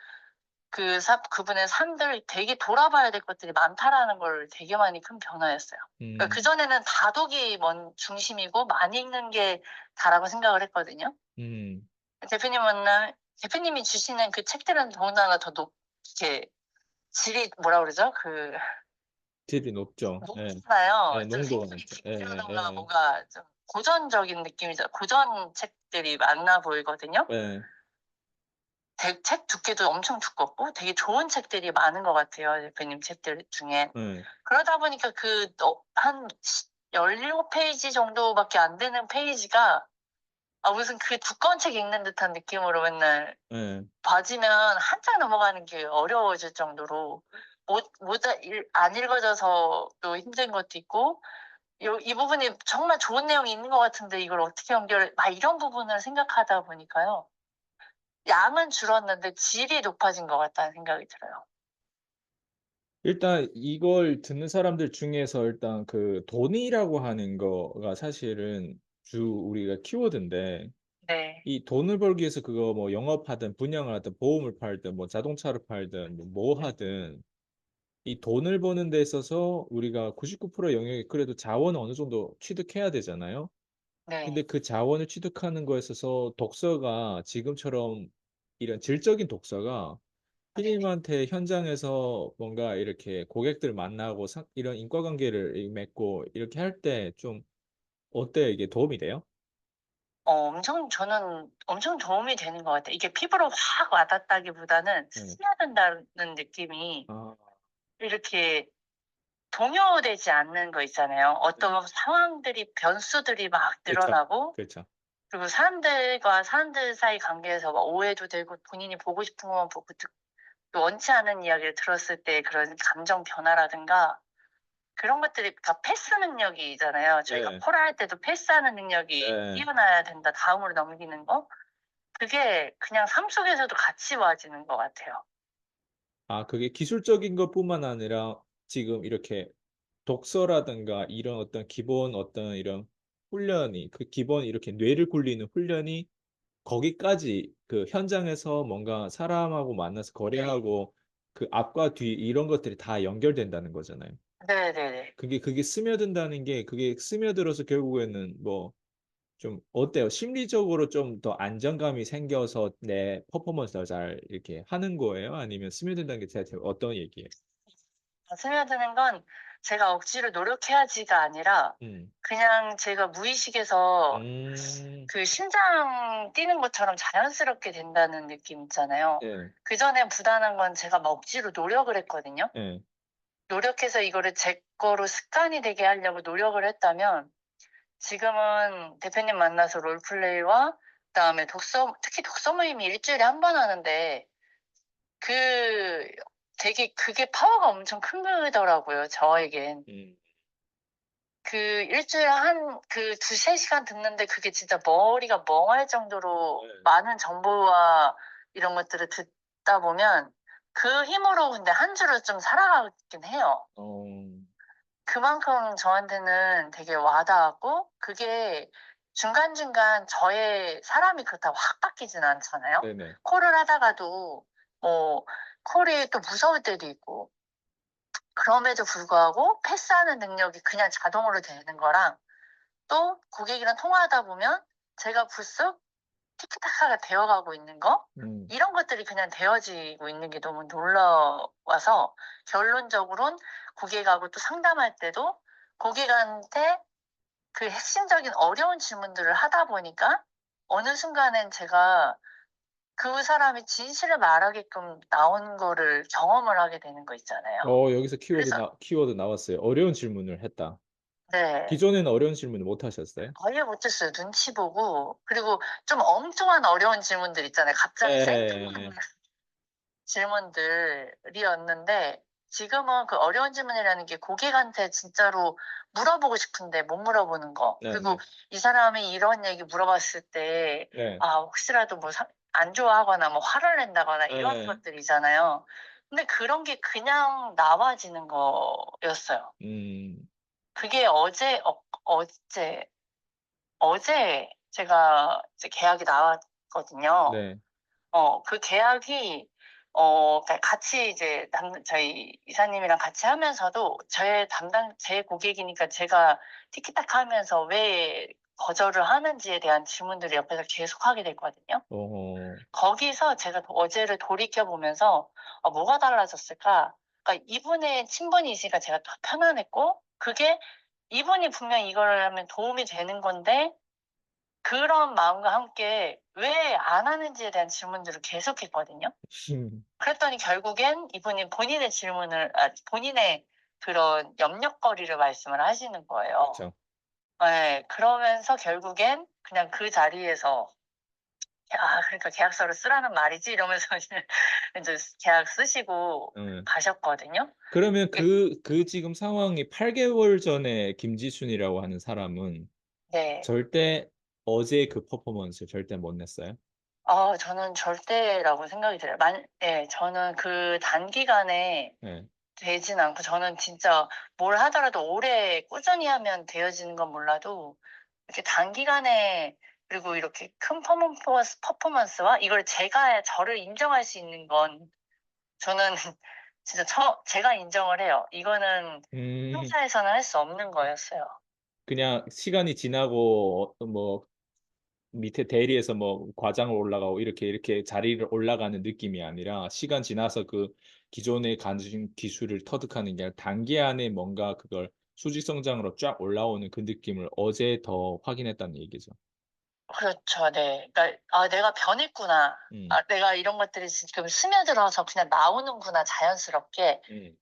그분의 삶들 되게 돌아봐야 될 것들이 많다라는 걸 되게 많이 큰 변화였어요. 그러니까 음. 그전에는 다독이 중심이고 많이 읽는 게 다라고 생각을 했거든요. 음. 대표님이 주시는 그 책들은 더군다나 더 이렇게 질이 뭐라 그러죠? 질이 높죠. 예. 높잖아요. 예 좀 농도가 생각이 높죠. 깊다든가 예예예. 뭔가 좀 고전적인 느낌이죠. 고전 책들이 많아 보이거든요. 예. 책 두께도 엄청 두껍고 되게 좋은 책들이 많은 것 같아요, 대표님 책들 중에. 예. 그러다 보니까 한 17 페이지 정도밖에 안 되는 페이지가 무슨 그 두꺼운 책 읽는 듯한 느낌으로 맨날 예. 봐지면 한 장 넘어가는 게 어려워질 정도로 못 안 읽어져서 또 힘든 것도 있고, 이 부분이 정말 좋은 내용이 있는 것 같은데 이걸 어떻게 막 이런 부분을 생각하다 보니까요. 양은 줄었는데 질이 높아진 것 같다는 생각이 들어요. 일단 이걸 듣는 사람들 중에서 일단 그 돈이라고 하는 거가 사실은 우리가 키워드인데, 네. 이 돈을 벌기 위해서 그거 뭐 영업하든 분양을 하든 보험을 팔든 뭐 자동차를 팔든 뭐 네. 하든 이 돈을 버는 데 있어서 우리가 99% 영역이 그래도 자원을 어느 정도 취득해야 되잖아요. 근데 네. 그 자원을 취득하는 거에 있어서 독서가 지금처럼 이런 질적인 독서가 네네. 피디님한테 현장에서 뭔가 이렇게 고객들을 만나고 이런 인과관계를 맺고 이렇게 할 때 좀 어때요? 이게 도움이 돼요? 저는 엄청 도움이 되는 것 같아요. 이게 피부로 확 와닿다기보다는 네. 스며든다는 느낌이 아 이렇게 동요되지 않는 거 있잖아요. 네. 어떤 상황들이 변수들이 막 그쵸. 늘어나고, 그쵸. 그리고 사람들과 사람들 사이 관계에서 막 오해도 되고 본인이 보고 싶은 것만 보고 또 원치 않은 이야기를 들었을 때 그런 감정 변화라든가 그런 것들이, 그러니까 패스 능력이잖아요. 저희가 네. 포라할 때도 패스하는 능력이 네. 뛰어나야 된다. 다음으로 넘기는 거. 그게 그냥 삶 속에서도 같이 와지는 것 같아요. 아 그게 기술적인 것뿐만 아니라 지금 이렇게 독서라든가 이런 어떤 기본 어떤 이런 훈련이 그 기본 이렇게 뇌를 굴리는 훈련이 거기까지 그 현장에서 뭔가 사람하고 만나서 네. 거래하고 그 앞과 뒤 이런 것들이 다 연결된다는 거잖아요. 네네네. 그게 스며든다는 게 그게 스며들어서 결국에는 뭐 좀 어때요? 심리적으로 좀 더 안정감이 생겨서 내 퍼포먼스를 잘 이렇게 하는 거예요? 아니면 스며든다는 게 대체 어떤 얘기예요? 스며드는 건 제가 억지로 노력해야지가 아니라 음. 그냥 제가 무의식에서 음. 그 심장 뛰는 것처럼 자연스럽게 된다는 느낌 있잖아요. 예. 그전엔 부단한 건 제가 막 억지로 노력을 했거든요. 예. 노력해서 이거를 제 거로 습관이 되게 하려고 노력을 했다면, 지금은 대표님 만나서 롤플레이와 그다음에 특히 독서 모임이 일 주일에 한 번 하는데 그 되게 그게 파워가 엄청 큰 거더라고요, 저에겐. 음. 그 일 주일에 한 그 2-3 시간 듣는데 그게 진짜 머리가 멍할 정도로 예. 많은 정보와 이런 것들을 듣다 보면 그 힘으로 근데 한 주를 좀 살아가긴 해요. 어. 그만큼 저한테는 되게 와 닿았고, 그게 중간중간 저의 사람이 그렇다고 확 바뀌진 않잖아요. 네네. 콜을 하다가도 뭐 콜이 또 무서울 때도 있고, 그럼에도 불구하고 패스하는 능력이 그냥 자동으로 되는 거랑, 또 고객이랑 통화하다 보면 제가 불쑥 티키타카가 되어가고 있는 거, 음. 이런 것들이 그냥 되어지고 있는 게 너무 놀라워서, 결론적으론 고객하고 또 상담할 때도 고객한테 그 핵심적인 어려운 질문들을 하다 보니까 어느 순간엔 제가 그 사람이 진실을 말하게끔 나온 거를 경험을 하게 되는 거 있잖아요. 여기서 그래서 키워드 나왔어요. "어려운 질문을 했다." 네. 기존에는 어려운 질문을 못 하셨어요? 아예 못했어요. 눈치 보고. 그리고 좀 엉뚱한 어려운 질문들 있잖아요. 갑자기 생뚱맞는 예예예. 질문들이었는데, 지금은 그 어려운 질문이라는 게 고객한테 진짜로 물어보고 싶은데 못 물어보는 거. 그리고 네네. 이 사람이 이런 얘기 물어봤을 때 네. 혹시라도 뭐 안 좋아하거나 뭐 화를 낸다거나 이런 예. 것들이잖아요. 근데 그런 게 그냥 나와지는 거였어요. 음. 그게 어제 어제 제가 이제 계약이 나왔거든요. 네. 그 계약이 그러니까 같이 이제 저희 이사님이랑 같이 하면서도 제 고객이니까 제가 티키타카 하면서 왜 거절을 하는지에 대한 질문들을 옆에서 계속하게 됐거든요. 어어. 거기서 제가 어제를 돌이켜 보면서 '뭐가 달라졌을까?' 그러니까 이분의 친분이시니까 제가 더 편안했고, 그게 이분이 분명히 이거를 하면 도움이 되는 건데 그런 마음과 함께 왜 안 하는지에 대한 질문들을 계속했거든요. 그랬더니 결국엔 이분이 본인의 그런 염려거리를 말씀을 하시는 거예요. 그쵸. 예. 그러면서 결국엔 그냥 그 자리에서 그러니까 "계약서를 쓰라는 말이지." 이러면서 이제 인제 계약 쓰시고 예. 가셨거든요. 그러면 예. 그 지금 상황이 8 개월 전에 김지순이라고 하는 사람은 네. 절대 어제 그 퍼포먼스를 절대 못 냈어요? 저는 절대라고 생각이 들어요. 저는 그 단기간에 예. 되진 않고, 저는 진짜 뭘 하더라도 오래 꾸준히 하면 되어지는 건 몰라도 이렇게 단기간에, 그리고 이렇게 큰 퍼포먼스와 이걸 저를 인정할 수 있는 건, 저는 진짜 제가 인정을 해요. 이거는 음. 회사에서는 할 수 없는 거였어요. 그냥 시간이 지나고 어떤 뭐 밑에 대리에서 뭐 과장으로 올라가고 이렇게 자리를 올라가는 느낌이 아니라 시간 지나서 그 기존에 가진 기술을 터득하는 게 아니라 단기 안에 뭔가 그걸 수직 성장으로 쫙 올라오는 그 느낌을 어제 더 확인했다는 얘기죠. 그렇죠. 네. 그러니까 '아 내가 변했구나. 음. 내가 이런 것들이 지금 스며들어서 그냥 나오는구나 자연스럽게.' 음.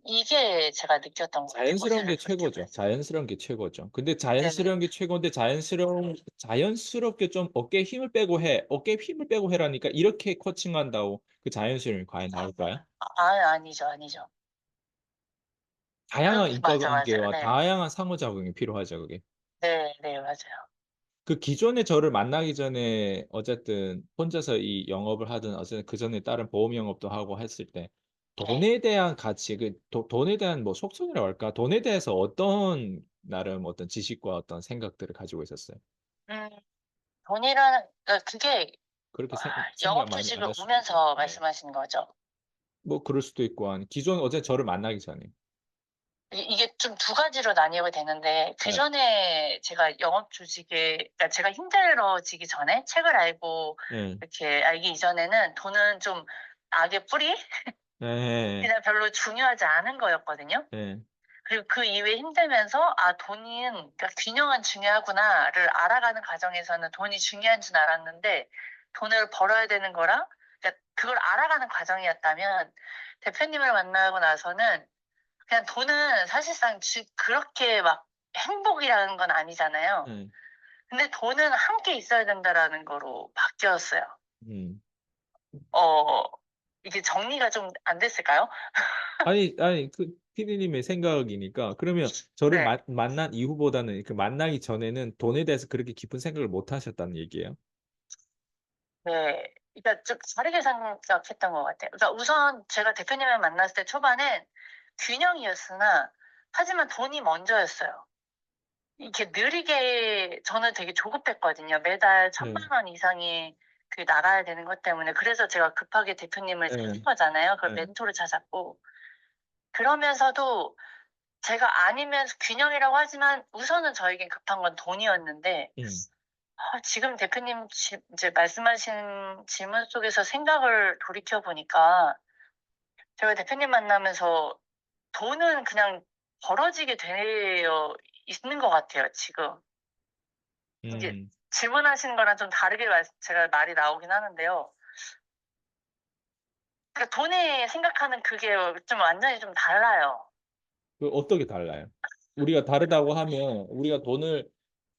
이게 제가 느꼈던 것 같아요, 자연스러운 모습을 게 최고죠. 돌이켜보면서. 자연스러운 게 최고죠. 근데 네네. 자연스러운 게 최고인데 자연스럽게 좀 "어깨에 힘을 빼고 해. 어깨에 힘을 빼고 해라니까." 이렇게 코칭한다고 그 자연스러움이 과연 나올까요? 아니죠, 아니죠. 다양한 그렇게 맞아요. 인과관계와 네. 다양한 상호작용이 필요하죠 그게. 네 맞아요. 그 기존에 저를 만나기 전에 어쨌든 혼자서 이 영업을 하든 어쨌든 그전에 다른 보험 영업도 하고 했을 때 네. 돈에 대한 가치 돈에 대한 뭐 속성이라고 할까? 돈에 대해서 어떤 나름 어떤 지식과 어떤 생각들을 가지고 있었어요? 음 돈이라는, 그러니까 그게 그렇게 생각 영업 많이 안 주식을 하셨 오면서 네. 말씀하시는 거죠? 뭐 그럴 수도 있고 기존 어제 저를 만나기 전에. 이게 좀 두 가지로 나뉘어야 되는데, 예. 그전에 제가 영업 주식에, 그러니까 제가 힘들어지기 전에, 책을 알고 예. 이렇게 알기 이전에는 돈은 좀 악의 뿌리? 예예예. 그냥 별로 중요하지 않은 거였거든요. 예. 그리고 그 이후에 힘들면서 '아 돈은, 그러니까 균형은 중요하구나.'를 알아가는 과정에서는 돈이 중요한 줄 알았는데, 돈을 벌어야 되는 거랑, 그러니까 그걸 알아가는 과정이었다면, 대표님을 만나고 나서는 그냥 돈은 사실상 그렇게 막 행복이라는 건 아니잖아요. 예. 근데 돈은 함께 있어야 된다라는 거로 바뀌었어요. 음. 어 이게 정리가 좀 안 됐을까요? 아니 그 피디님의 생각이니까 그러면 저를 네. 만난 이후보다는 그 만나기 전에는 돈에 대해서 그렇게 깊은 생각을 못 하셨다는 얘기예요? 네. 그러니까 좀 다르게 생각했던 것 같아요. 그러니까 우선 제가 대표님을 만났을 때 초반엔 균형이었으나, 하지만 돈이 먼저였어요. 이렇게 느리게, 저는 되게 조급했거든요. 매달 1,000만 네. 원 이상이 나가야 되는 것 때문에. 그래서 제가 급하게 대표님을 찾은 예. 거잖아요. 그걸 예. 멘토를 찾았고. 그러면서도 제가 아니면서 균형이라고 하지만 우선은 저에겐 급한 건 돈이었는데, 음. 지금 대표님 이제 말씀하신 질문 속에서 생각을 돌이켜 보니까, 제가 대표님 만나면서 돈은 그냥 벌어지게 되어 있는 것 같아요, 지금. 이게 음. 질문하신 거랑 좀 다르게 제가 말이 나오긴 하는데요. 그러니까 돈이 생각하는 그게 좀 완전히 좀 달라요. 그 어떻게 달라요? 우리가 다르다고 하면 우리가 돈을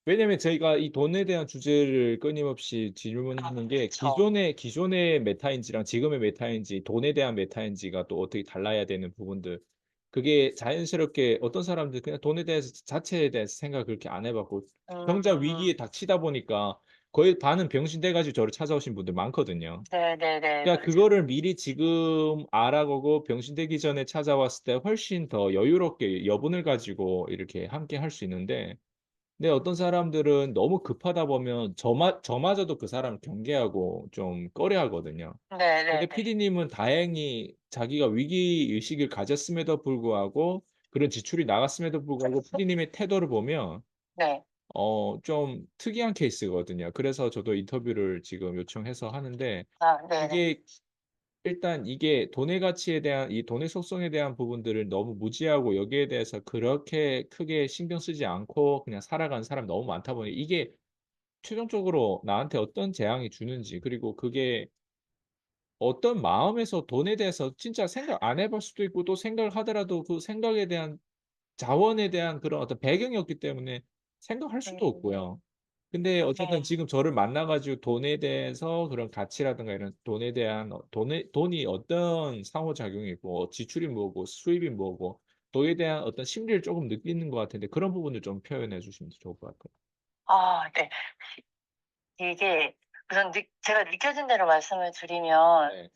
왜냐면 저희가 이 돈에 대한 주제를 끊임없이 질문하는 게 그쵸. 기존의 메타인지랑 지금의 메타인지 돈에 대한 메타인지가 또 어떻게 달라야 되는 부분들 그게 자연스럽게 어떤 사람들 그냥 돈에 대해서 자체에 대해서 생각을 그렇게 안 해 봤고 정작 음. 위기에 닥치다 보니까 거의 반은 병신 돼 가지고 저를 찾아오신 분들 많거든요. 네네네. 그러니까 맞아요. 그거를 미리 지금 알아보고 병신 되기 전에 찾아왔을 때 훨씬 더 여유롭게 여분을 가지고 이렇게 함께 할 수 있는데 근데 어떤 사람들은 너무 급하다 보면 저마저도 그 사람을 경계하고 좀 꺼려하거든요. 근데 네네네. 피디님은 다행히 자기가 위기 의식을 가졌음에도 불구하고 그런 지출이 나갔음에도 불구하고 피디님의 태도를 보면 네. 좀 특이한 케이스거든요. 그래서 저도 인터뷰를 지금 요청해서 하는데 네네. 이게 일단 이게 돈의 가치에 대한 이 돈의 속성에 대한 부분들을 너무 무지하고 여기에 대해서 그렇게 크게 신경 쓰지 않고 그냥 살아가는 사람이 너무 많다 보니 이게 최종적으로 나한테 어떤 재앙이 주는지 그리고 그게 어떤 마음에서 돈에 대해서 진짜 생각 안 해볼 수도 있고 또 생각을 하더라도 그 생각에 대한 자원에 대한 그런 어떤 배경이 없기 때문에 생각할 수도 음. 없고요. 근데 어쨌든 네. 지금 저를 만나 가지고 돈에 대해서 그런 가치라든가 이런 돈에 대한 돈이 어떤 상호작용이고 지출이 뭐고 수입이 뭐고 그거에 대한 어떤 심리를 쪼금 느끼는 것 같은데 그런 부분을 좀 표현해 주시면 좋을 것 같아요. 아 네. 이게 우선 제가 느껴진 대로 말씀을 드리면 네.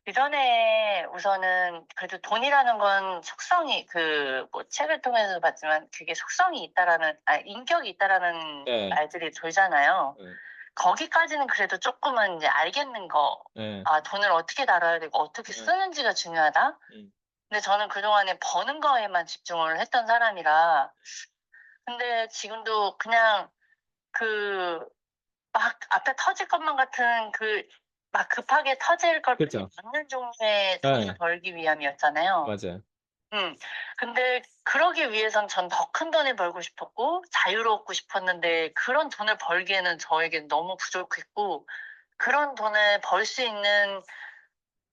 그전에 우선은 그래도 돈이라는 건 속성이 뭐 책을 통해서 봤지만 그게 속성이 있다라는 인격이 있다라는 네. 말들이 돌잖아요. 네. 거기까지는 그래도 쪼끔은 인제 알겠는 거. 예. '아 돈을 어떻게 다뤄야 되고 어떻게 예. 쓰는지가 중요하다.' 음. 근데 저는 그동안에 버는 거에만 집중을 했던 사람이라 근데 지금도 그냥 그 막 앞에 터질 것만 같은 막 급하게 터질 걸 그렇죠. 막는 종류의 돈을 예. 벌기 위함이었잖아요. 맞아요. 음. 근데 그러기 위해선 전 더 큰 돈을 벌고 싶었고 자유롭고 싶었는데 그런 돈을 벌기에는 저에겐 너무 부족했고 그런 돈을 벌 수 있는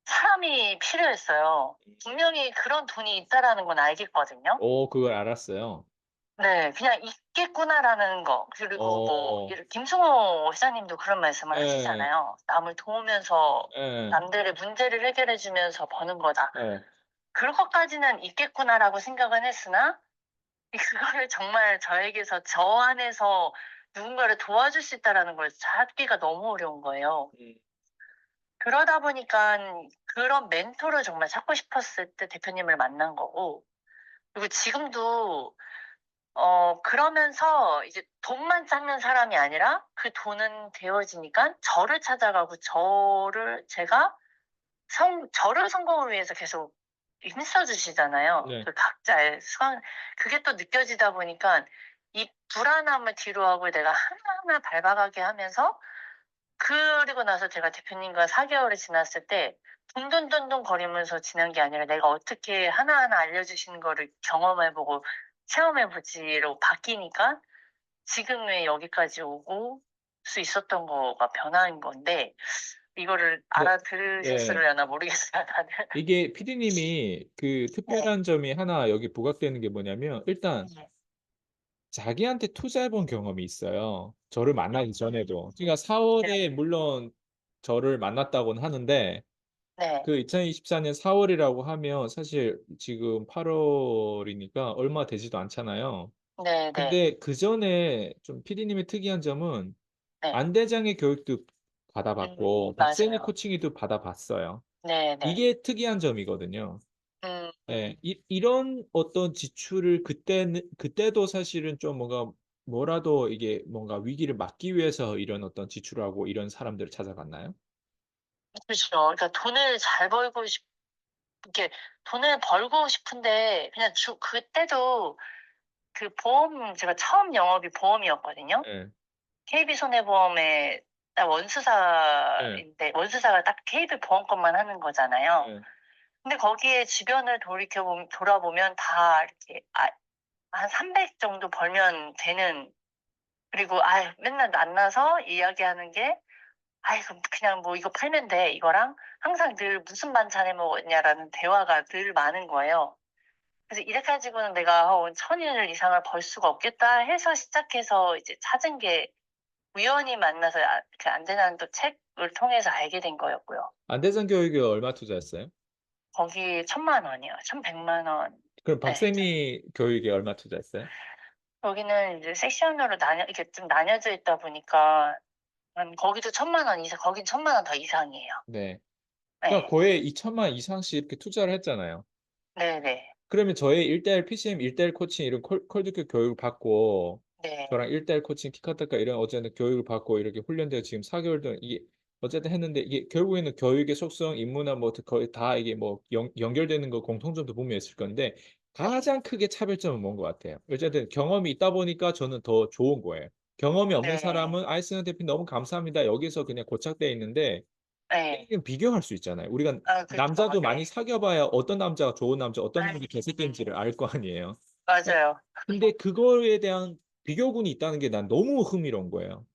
사람이 필요했어요. 분명히 그런 돈이 있다라는 건 알겠거든요. 그걸 알았어요. 네. 그냥 '있겠구나.'라는 거. 그리고 뭐 어. 김승호 회장님도 그런 말씀을 예. 하시잖아요. "남을 도우면서 예. 남들의 문제를 해결해 주면서 버는 거다." 예. 그럴 것까지는 있겠구나라고 생각은 했으나 그거를 정말 저에게서 저 안에서 누군가를 도와줄 수 있다라는 걸 찾기가 너무 어려운 거예요. 음. 그러다 보니깐 그런 멘토를 정말 찾고 싶었을 때 대표님을 만난 거고 그리고 지금도 그러면서 이제 돈만 쌓는 사람이 아니라 그 돈은 되어지니깐 저를 찾아가고 제가 저를 성공을 위해서 계속 힘써 주시잖아요. 네. 그 각자의 그게 또 느껴지다 보니까 이 불안함을 뒤로하고 내가 하나하나 밟아가게 하면서 그리고 나서 제가 대표님과 4 개월이 지났을 때 둥둥둥둥 거리면서 지난 게 아니라 '내가 어떻게 하나하나 알려주시는 거를 경험해 보고 체험해 보지.'로 바뀌니까 지금의 여기까지 오고 수 있었던 거가 변화인 건데 이거를 네. 예. 알아들으셨으려나 모르겠어요 다들. 이게 피디님이 그 네. 특별한 점이 하나 여기 부각되는 게 뭐냐면 일단 네. 자기한테 투자해 본 경험이 있어요, 저를 만나기 전에도. 그러니까 4 네. 월에 물론 저를 만났다고는 하는데 네. 그 2024년 4 월이라고 하면 사실 지금 8 월이니까 얼마 되지도 않잖아요. 네네. 근데 그전에 좀 피디님의 특이한 점은 네. 안대장의 교육도 받아봤고 박세니 맞아요. 코칭도 받아봤어요. 네네. 이게 특이한 점이거든요. 예. 음. 이런 어떤 지출을 그때도 사실은 좀 뭔가 뭐라도 이게 뭔가 위기를 막기 위해서 이런 어떤 지출을 하고 이런 사람들을 찾아갔나요? 그렇죠. 그러니까 돈을 잘 벌고 이렇게 돈을 벌고 싶은데 그냥 그때도 제가 처음 영업이 보험이었거든요. 예. KB손해보험의 딱 예. 원수사가 딱 KB 보험권만 하는 거잖아요. 예. 근데 거기에 주변을 돌아보면 다 이렇게 한 300 정도 벌면 되는 그리고 맨날 만나서 이야기하는 게 그럼 그냥 뭐 이거 팔면 돼." 이거랑 항상 늘 "무슨 반찬 해 먹었냐?"라는 대화가 늘 많은 거예요. 그래서 이래 가지고는 '내가 1,000일 이상을 벌 수가 없겠다.' 해서 시작해서 이제 찾은 게 우연히 만나서 그 안대난도 책을 통해서 알게 된 거였고요. 안대장 교육에 얼마 투자했어요? 거기 1,000만 원이요. 1,100만 원. 그럼 네. 박세미 교육에 얼마 투자했어요? 거기는 이제 섹션으로 이렇게 좀 나뉘어져 있다 보니까 거기도 1,000만 원 이상 거긴 1,000만 원 더 이상이에요. 네. 그러니까 네. 거의 2천만 이상씩 이렇게 투자를 했잖아요. 네네. 그러면 저의 1:1 PCM 1:1 코칭 이런 콜드큐 교육을 받고 네. 저랑 1:1 코칭 티카타카 이런 어쨌든 교육을 받고 이렇게 훈련되어 지금 4 개월 동안 이게 어쨌든 했는데 이게 결국에는 교육의 속성, 인문화 뭐 거의 다 이게 뭐 연결되는 거 공통점도 분명히 있을 건데 네. 가장 크게 차별점은 뭔 것 같아요? 어쨌든 경험이 있다 보니까 저는 더 좋은 거예요. 경험이 없는 네. 사람은 "아이스는 대표님 너무 감사합니다." 여기서 그냥 고착되어 있는데 네. 이게 비교할 수 있잖아요. 우리가 그쵸. 남자도 많이 네. 사귀어 봐야 어떤 남자가 좋은 남자, 어떤 아 놈이 개새끼인지를 알 거 아니에요. 예. 맞아요. 근데 그거에 대한 비교군이 있다는 게 난 너무 흥미로운 거예요.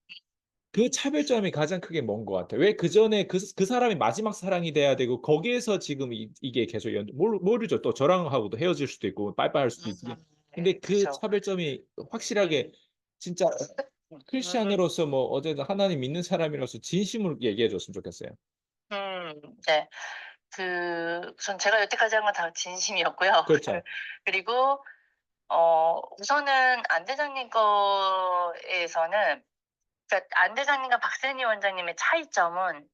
그 차별점이 가장 크게 뭔 것 같아요. 왜 그전에 그 사람이 마지막 사랑이 돼야 되고 거기에서 지금 이게 계속 모르죠. 또 저랑 하고도 헤어질 수도 있고 빠이빠이 할 수도 있고. 근데 그 그쵸. 차별점이 확실하게 진짜 음. 크리스찬으로서 뭐 어쨌든 하나님 믿는 사람이라서 진심으로 얘기해 줬으면 좋겠어요. 네. 우선 제가 여태까지 한 건 다 진심이었고요. 그렇죠. 그리고 우선은 안 대장님 거에서는, 그러니까 안 대장님과 박세니 원장님의 차이점은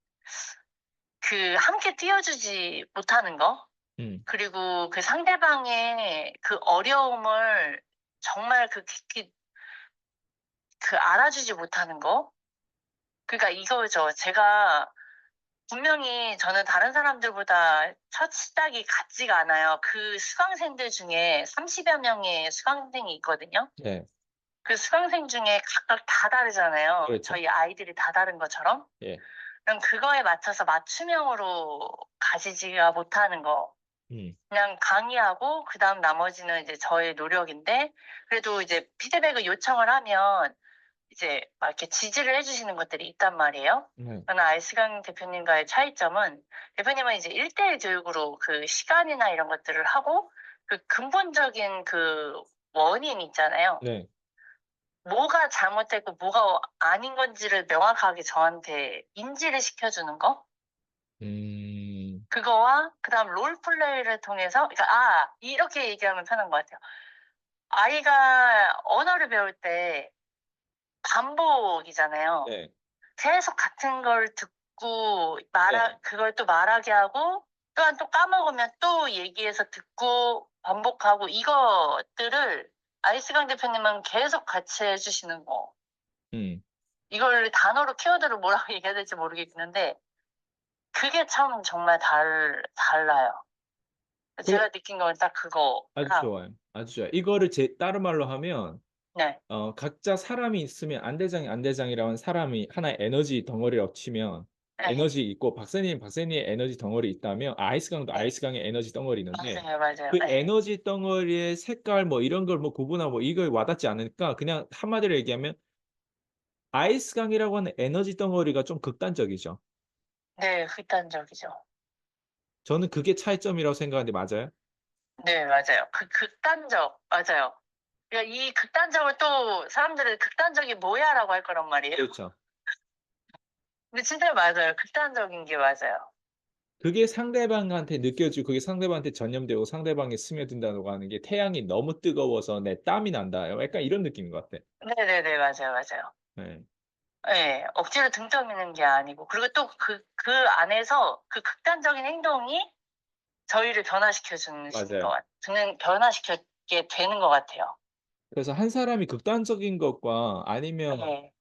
함께 뛰어주지 못하는 거, 음. 그리고 그 상대방의 그 어려움을 정말 깊이 알아주지 못하는 거. 그러니까 이거죠. 제가 분명히 저는 다른 사람들보다 첫 시작이 같지가 않아요. 그 수강생들 중에 30여 명의 수강생이 있거든요. 네. 그 수강생 중에 각각 다 다르잖아요. 그렇죠. 저희 아이들이 다 다른 것처럼. 예. 그럼 그거에 맞춰서 맞춤형으로 가지지가 못하는 거. 음. 그냥 강의하고 그다음 나머지는 이제 저의 노력인데, 그래도 이제 피드백을 요청을 하면 이제 막 이렇게 지지를 해 주시는 것들이 있단 말이에요. 네. 저는 아이스강 대표님과의 차이점은, 대표님은 이제 1:1 교육으로 그 시간이나 이런 것들을 하고, 근본적인 원인 있잖아요. 네. 뭐가 잘못됐고 뭐가 아닌 건지를 명확하게 저한테 인지를 시켜주는 거? 음. 그거와 그다음 롤 플레이를 통해서, 그러니까 이렇게 얘기하면 편한 것 같아요. 아이가 언어를 배울 때 반복이잖아요. 네. 계속 같은 걸 듣고 네. 그걸 또 말하게 하고, 또한 또 까먹으면 또 얘기해서 듣고 반복하고, 이것들을 아이스강 대표님은 계속 같이 해 주시는 거. 음. 이걸 단어로 키워드로 뭐라고 얘기해야 될지 모르겠는데, 그게 참 정말 달라요. 그 제가 느낀 건 딱 아주 그거랑. 좋아요. 아주 좋아요. 이거를 다른 말로 하면 네. 각자 사람이 있으면 안대장이라는 사람이 하나의 에너지 덩어리라고 치면 네. 에너지 있고 박사님의 에너지 덩어리 있다면 아이스강도 네. 아이스강의 에너지 덩어리 있는데 맞아요, 맞아요. 그 예. 에너지 덩어리의 색깔 뭐 이런 걸 뭐 구분하고 이거에 와닿지 않으니까 그냥 한마디로 얘기하면 아이스강이라고 하는 에너지 덩어리가 좀 극단적이죠. 네. 극단적이죠. 저는 그게 차이점이라고 생각하는데 맞아요? 네, 맞아요. 맞아요. 그러니까 이 극단적을 또 사람들은 "극단적이 뭐야?"라고 할 거란 말이에요. 그렇죠. 근데 진짜 맞아요. 극단적인 게 맞아요. 그게 상대방한테 느껴지고 그게 상대방한테 전염되고 상대방에 스며든다고 하는 게 "태양이 너무 뜨거워서 내 땀이 난다." 약간 이런 느낌인 것 같아. 네네네. 맞아요, 맞아요. 네. 예. 억지로 등 떠미는 게 아니고, 그리고 또 안에서 그 극단적인 행동이 저희를 맞아요. 변화시키게 되는 것 같아요. 그래서 한 사람이 극단적인 것과 아니면 예.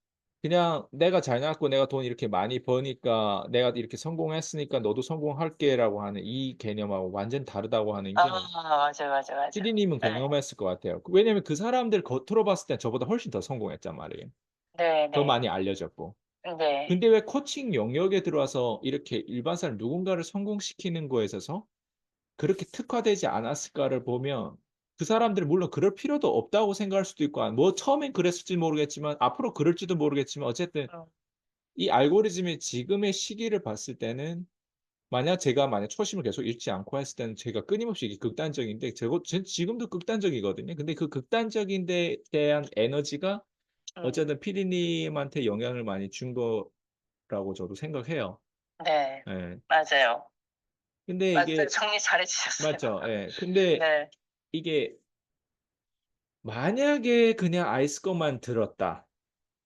그냥 '내가 잘났고 내가 돈 이렇게 많이 버니까 내가 이렇게 성공했으니까 너도 성공할게.'라고 하는 이 개념하고 완전 다르다고 하는 게 맞아요, 맞아요, 맞아요. 피디님은 예. 공감했을 것 같아요. 왜냐면 그 사람들 겉으로 봤을 땐 저보다 훨씬 더 성공했단 말이에요. 더 네네. 많이 알려졌고. 네. 근데 왜 코칭 영역에 들어와서 이렇게 일반 사람 누군가를 성공시키는 거에 있어서 그렇게 특화되지 않았을까를 보면 그 사람들은 물론 그럴 필요도 없다고 생각할 수도 있고 뭐 처음엔 그랬을지 모르겠지만 앞으로 그럴지도 모르겠지만 어쨌든 음. 이 알고리즘의 지금의 시기를 봤을 때는 만약 초심을 계속 잃지 않고 했을 때는 제가 끊임없이 이게 극단적인데 지금도 극단적이거든요. 근데 그 극단적인 데에 대한 에너지가 음. 어쨌든 피디님한테 영향을 많이 준 거라고 저도 생각해요. 네. 예. 맞아요. 근데 맞아요. 이게 정리 잘해 주셨어요. 맞죠. 예. 근데 네. 이게 만약에 그냥 아이스 것만 들었다.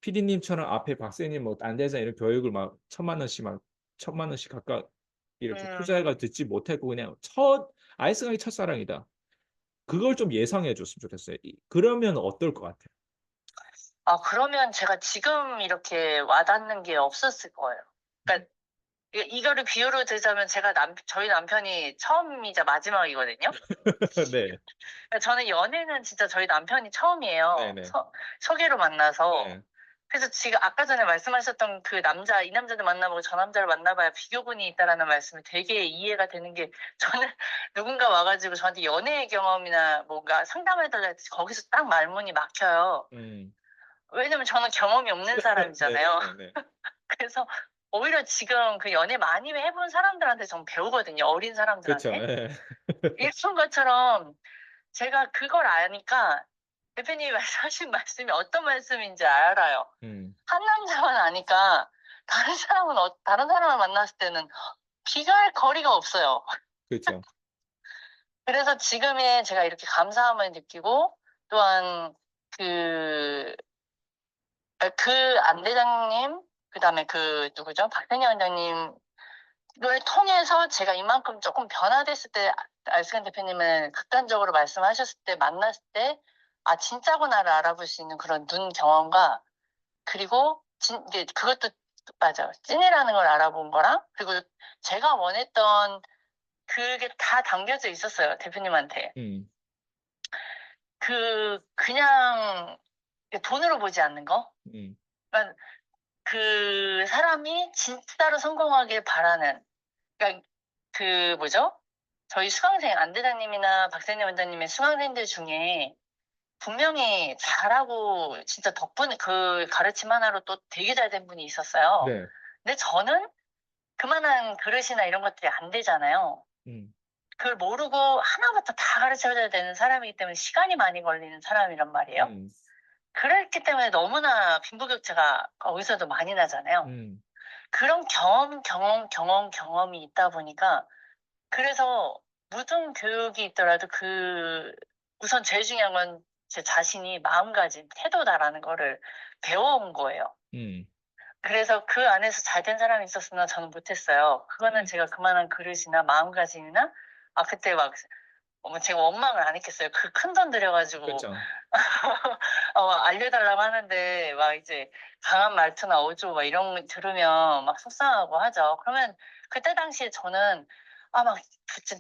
피디님처럼 앞에 박사님 뭐 안대상 이런 교육을 막 1,000만 원씩 각각 이렇게 투자해 음. 가지고 듣지 못했고 그냥 첫 아이스강이 첫사랑이다. 그걸 좀 예상해 줬으면 좋겠어요. 그러면 어떨 것 같아요? 그러면 제가 지금 이렇게 와 닿는 게 없었을 거예요. 그러니까 이거를 비유로 들자면, 저희 남편이 처음이자 마지막이거든요. 네. 그러니까 저는 연애는 진짜 저희 남편이 처음이에요. 네네. 소개로 만나서. 네. 그래서 지금 아까 전에 말씀하셨던 이 남자도 만나보고 저 남자를 만나봐야 비교군이 있다라는 말씀이 되게 이해가 되는 게, 저는 누군가 와 가지고 저한테 연애 경험이나 뭔가 상담해 달라 해도 거기서 딱 말문이 막혀요. 음. 왜냐면 저는 경험이 없는 사람이잖아요. 네네네네. 그래서 오히려 지금 연애 많이 해본 사람들한테 좀 배우거든요, 어린 그쵸. 사람들한테. 예. 일순 것처럼 제가 그걸 아니까 대표님이 말씀하신 말씀이 어떤 말씀인지 알아요. 음. 한 남자만 아니까 다른 사람을 만났을 때는 비교할 거리가 없어요. 그쵸. 그래서 지금의 제가 이렇게 감사함을 느끼고 또한 그 안 대장님 그다음에 누구죠? 박근혜 원장님을 통해서 제가 이만큼 조금 변화됐을 때 알스간 대표님은 극단적으로 말씀하셨을 때 만났을 때 '아 진짜구나.'를 알아볼 수 있는 그런 눈 경험과 그리고 이게 그것도 맞아요. 찐이라는 걸 알아본 거랑 그리고 제가 원했던 그게 다 담겨져 있었어요, 대표님한테. 음. 그냥 돈으로 보지 않는 거. 음. 그러니까 그 사람이 진짜로 성공하길 바라는 그러니까 뭐죠? 저희 수강생 안 대장님이나 박세니 원장님의 수강생들 중에 분명히 잘하고 진짜 덕분에 그 가르침 하나로 또 되게 잘 된 분이 있었어요. 네. 근데 저는 그만한 그릇이나 이런 것들이 안 되잖아요. 음. 그걸 모르고 하나부터 다 가르쳐 줘야 되는 사람이기 때문에 시간이 많이 걸리는 사람이란 말이에요. 음. 그렇기 때문에 너무나 빈부격차가 거기서도 많이 나잖아요. 음. 그런 경험이 있다 보니까 그래서 무슨 교육이 있더라도 우선 제일 중요한 건 제 자신이 마음가짐, 태도다라는 거를 배워온 거예요. 음. 그래서 그 안에서 잘된 사람이 있었으나 저는 못했어요. 그거는 제가 그만한 그릇이나 마음가짐이나 그때 막 제가 원망을 안 했겠어요. 그 큰 돈 들여가지고 그쵸. 알려달라고 하는데 막 이제 강한 말투나 어조 막 이런 거 들으면 막 속상하고 하죠. 그러면 그때 당시에 저는 막 붙인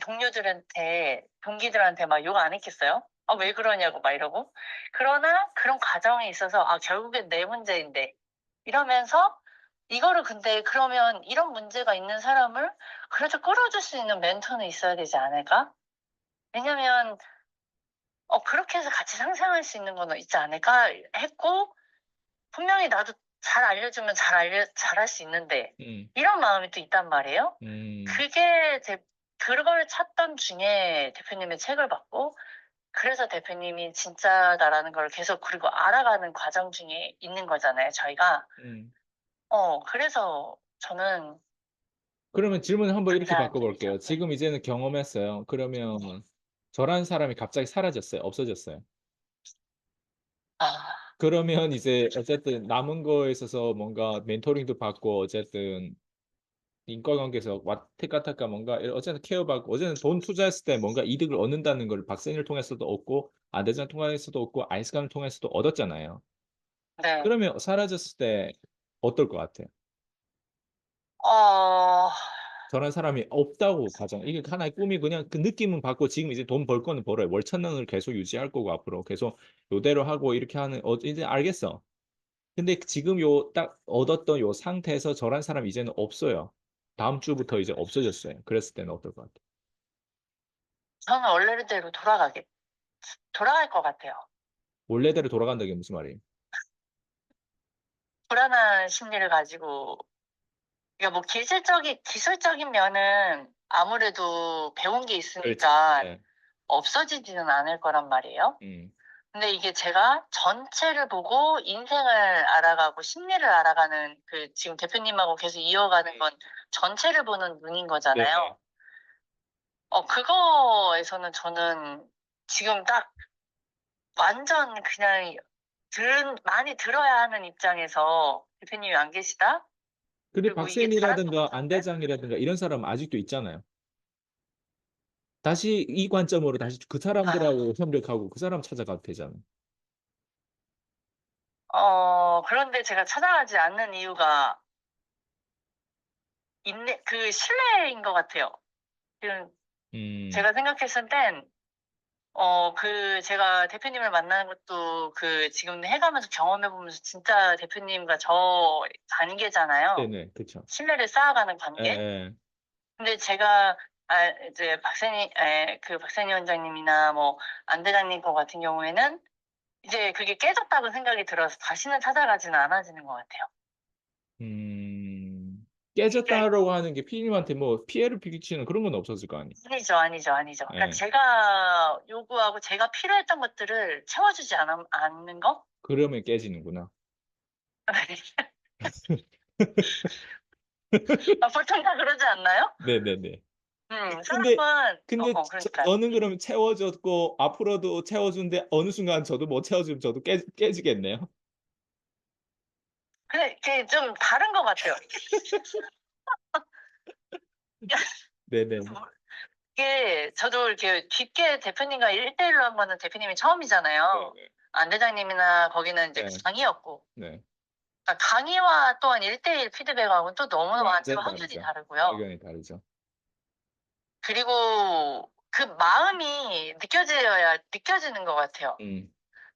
동기들한테 막 욕 안 했겠어요? 왜 그러냐고 막 이러고. 그러나 그런 과정에 있어서 결국엔 내 문제인데 이러면서 이거를 근데 그러면 이런 문제가 있는 사람을 그래도 끌어줄 수 있는 멘토는 있어야 되지 않을까? 왜냐면 그렇게 해서 같이 상생할 수 있는 거는 있지 않을까 했고 분명히 나도 잘 알려주면 잘할 수 있는데 음. 이런 마음이 또 있단 말이에요. 음. 그게 그걸 찾던 중에 대표님의 책을 받고 그래서 대표님이 진짜다라는 걸 계속 그리고 알아가는 과정 중에 있는 거잖아요, 저희가. 음. 그래서 저는 그러면 질문을 한번 이렇게 감사한 일이죠. 바꿔볼게요. 네. 지금 이제는 경험했어요. 그러면 저라는 사람이 갑자기 사라졌어요. 없어졌어요. 아, 그러면 이제 어쨌든 남은 거에 있어서 뭔가 멘토링도 받고 어쨌든 인과관계에서 왔테카타카 뭔가 어쨌든 케어받고 어쨌든 돈 투자했을 때 뭔가 이득을 얻는다는 걸 박사님을 통해서도 얻고 안대장을 통해서도 얻고 아이스간을 통해서도 얻었잖아요. 네. 그러면 사라졌을 때 어떨 것 같아요? 어, 저런 사람이 없다고 가정. 이게 하나의 꿈이 그냥 그 느낌은 받고 지금 이제 돈 벌 거는 벌어요. 월천원을 계속 유지할 거고 앞으로 계속 요대로 하고 이렇게 하는 이제 알겠어. 근데 지금 요 딱 얻었던 요 상태에서 저런 사람 이제는 없어요. 다음 주부터 이제 없어졌어요. 그랬을 때는 어떨 것 같아요? 저는 원래대로 돌아갈 것 같아요. 원래대로 돌아간다는 게 무슨 말이에요? 불안한 심리를 가지고 그러니까 뭐 기술적인 면은 아무래도 배운 게 그렇죠. 있으니까 네. 없어지지는 않을 거란 말이에요. 음. 근데 이게 제가 전체를 보고 인생을 알아가고 심리를 알아가는 지금 대표님하고 계속 이어가는 건 전체를 보는 눈인 네네. 거잖아요. 그거에서는 저는 지금 딱 완전 그냥 많이 들어야 하는 입장에서 대표님이 안 계시다? 근데 그리고 이게 잘하지 박쌤이라든가 못한데? 안대장이라든가 이런 사람은 아직도 있잖아요. 다시 이 관점으로 다시 그 아, 사람들하고 협력하고 그 사람 찾아가도 되잖아요. 그런데 제가 찾아가지 않는 이유가 신뢰인 것 같아요. 지금 음. 제가 생각했을 땐, 제가 대표님을 만나는 것도 지금 해가면서 경험해보면서 진짜 대표님과 저 관계잖아요. 네네. 그쵸. 신뢰를 쌓아가는 관계? 예예. 근데 제가, 이제 박세니 원장님이나 뭐, 안 대장님 거 같은 경우에는 이제 그게 깨졌다고 생각이 들어서 다시는 찾아가지는 않아지는 것 같아요. 음. 그러니까 깨졌다라고 하는 게 피디님한테 뭐 피해를 끼치는 그런 건 없었을 거 아니에요. 아니죠. 그러니까 예. 제가 요구하고 제가 필요했던 것들을 채워주지 않는 거? 그러면 깨지는구나. 보통 다 그러지 않나요? 네네네. 근데 사람은 그러니까요. 저는 그러면 채워줬고 앞으로도 채워주는데 어느 순간 저도 못 채워주면 저도 깨지겠네요. 근데 그게 좀 다른 것 같아요. 네네네. 이게 저도 이렇게 깊게 대표님과 1대1로 한 거는 대표님이 처음이잖아요. 네네. 안 대장님이나 거기는 이제 네. 강의였고. 네. 그러니까 강의와 또한 1대1 피드백하고는 또 너무 완전 완전 확연히 다르죠. 다르고요. 의견이 다르죠. 그리고 그 마음이 느껴지는 것 같아요. 음.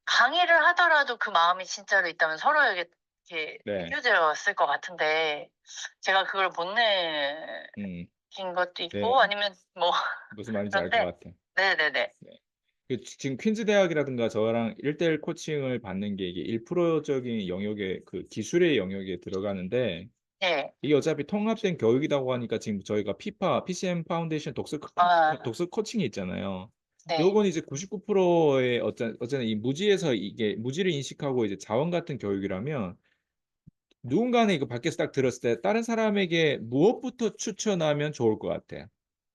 강의를 하더라도 그 마음이 진짜로 있다면 서로에게 이렇게 네. 느껴졌을 것 같은데 제가 그걸 못 음. 느낀 것도 네. 있고 아니면 뭐 무슨 말인지 알 것 그런데 같아요. 네네네. 네. 지금 퀸즈 대학이라든가 저랑 1대1 코칭을 받는 게 이게 1%적인 영역의 그 기술의 영역에 들어가는데 네. 이게 어차피 통합된 교육이라고 하니까 지금 저희가 PCM 파운데이션 아 독서 코칭이 있잖아요. 네. 요건 이제 99%의 어쨌든 이 무지에서 이게 무지를 인식하고 이제 자원 같은 교육이라면 누군가는 이거 밖에서 딱 들었을 때 다른 사람에게 무엇부터 추천하면 좋을 것 같아요?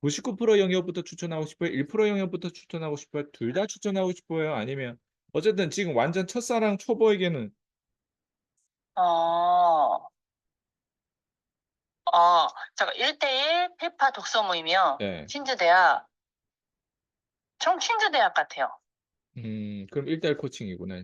99% 영역부터 추천하고 싶어요? 1% 영역부터 추천하고 싶어요? 둘 다 추천하고 싶어요? 아니면 어쨌든 지금 완전 첫사랑 초보에게는 어. 잠깐 1대1 피파 독서 모임이요? 네. 퀸즈 대학. 전 퀸즈 대학 같아요. 그럼 1:1 코칭이구나.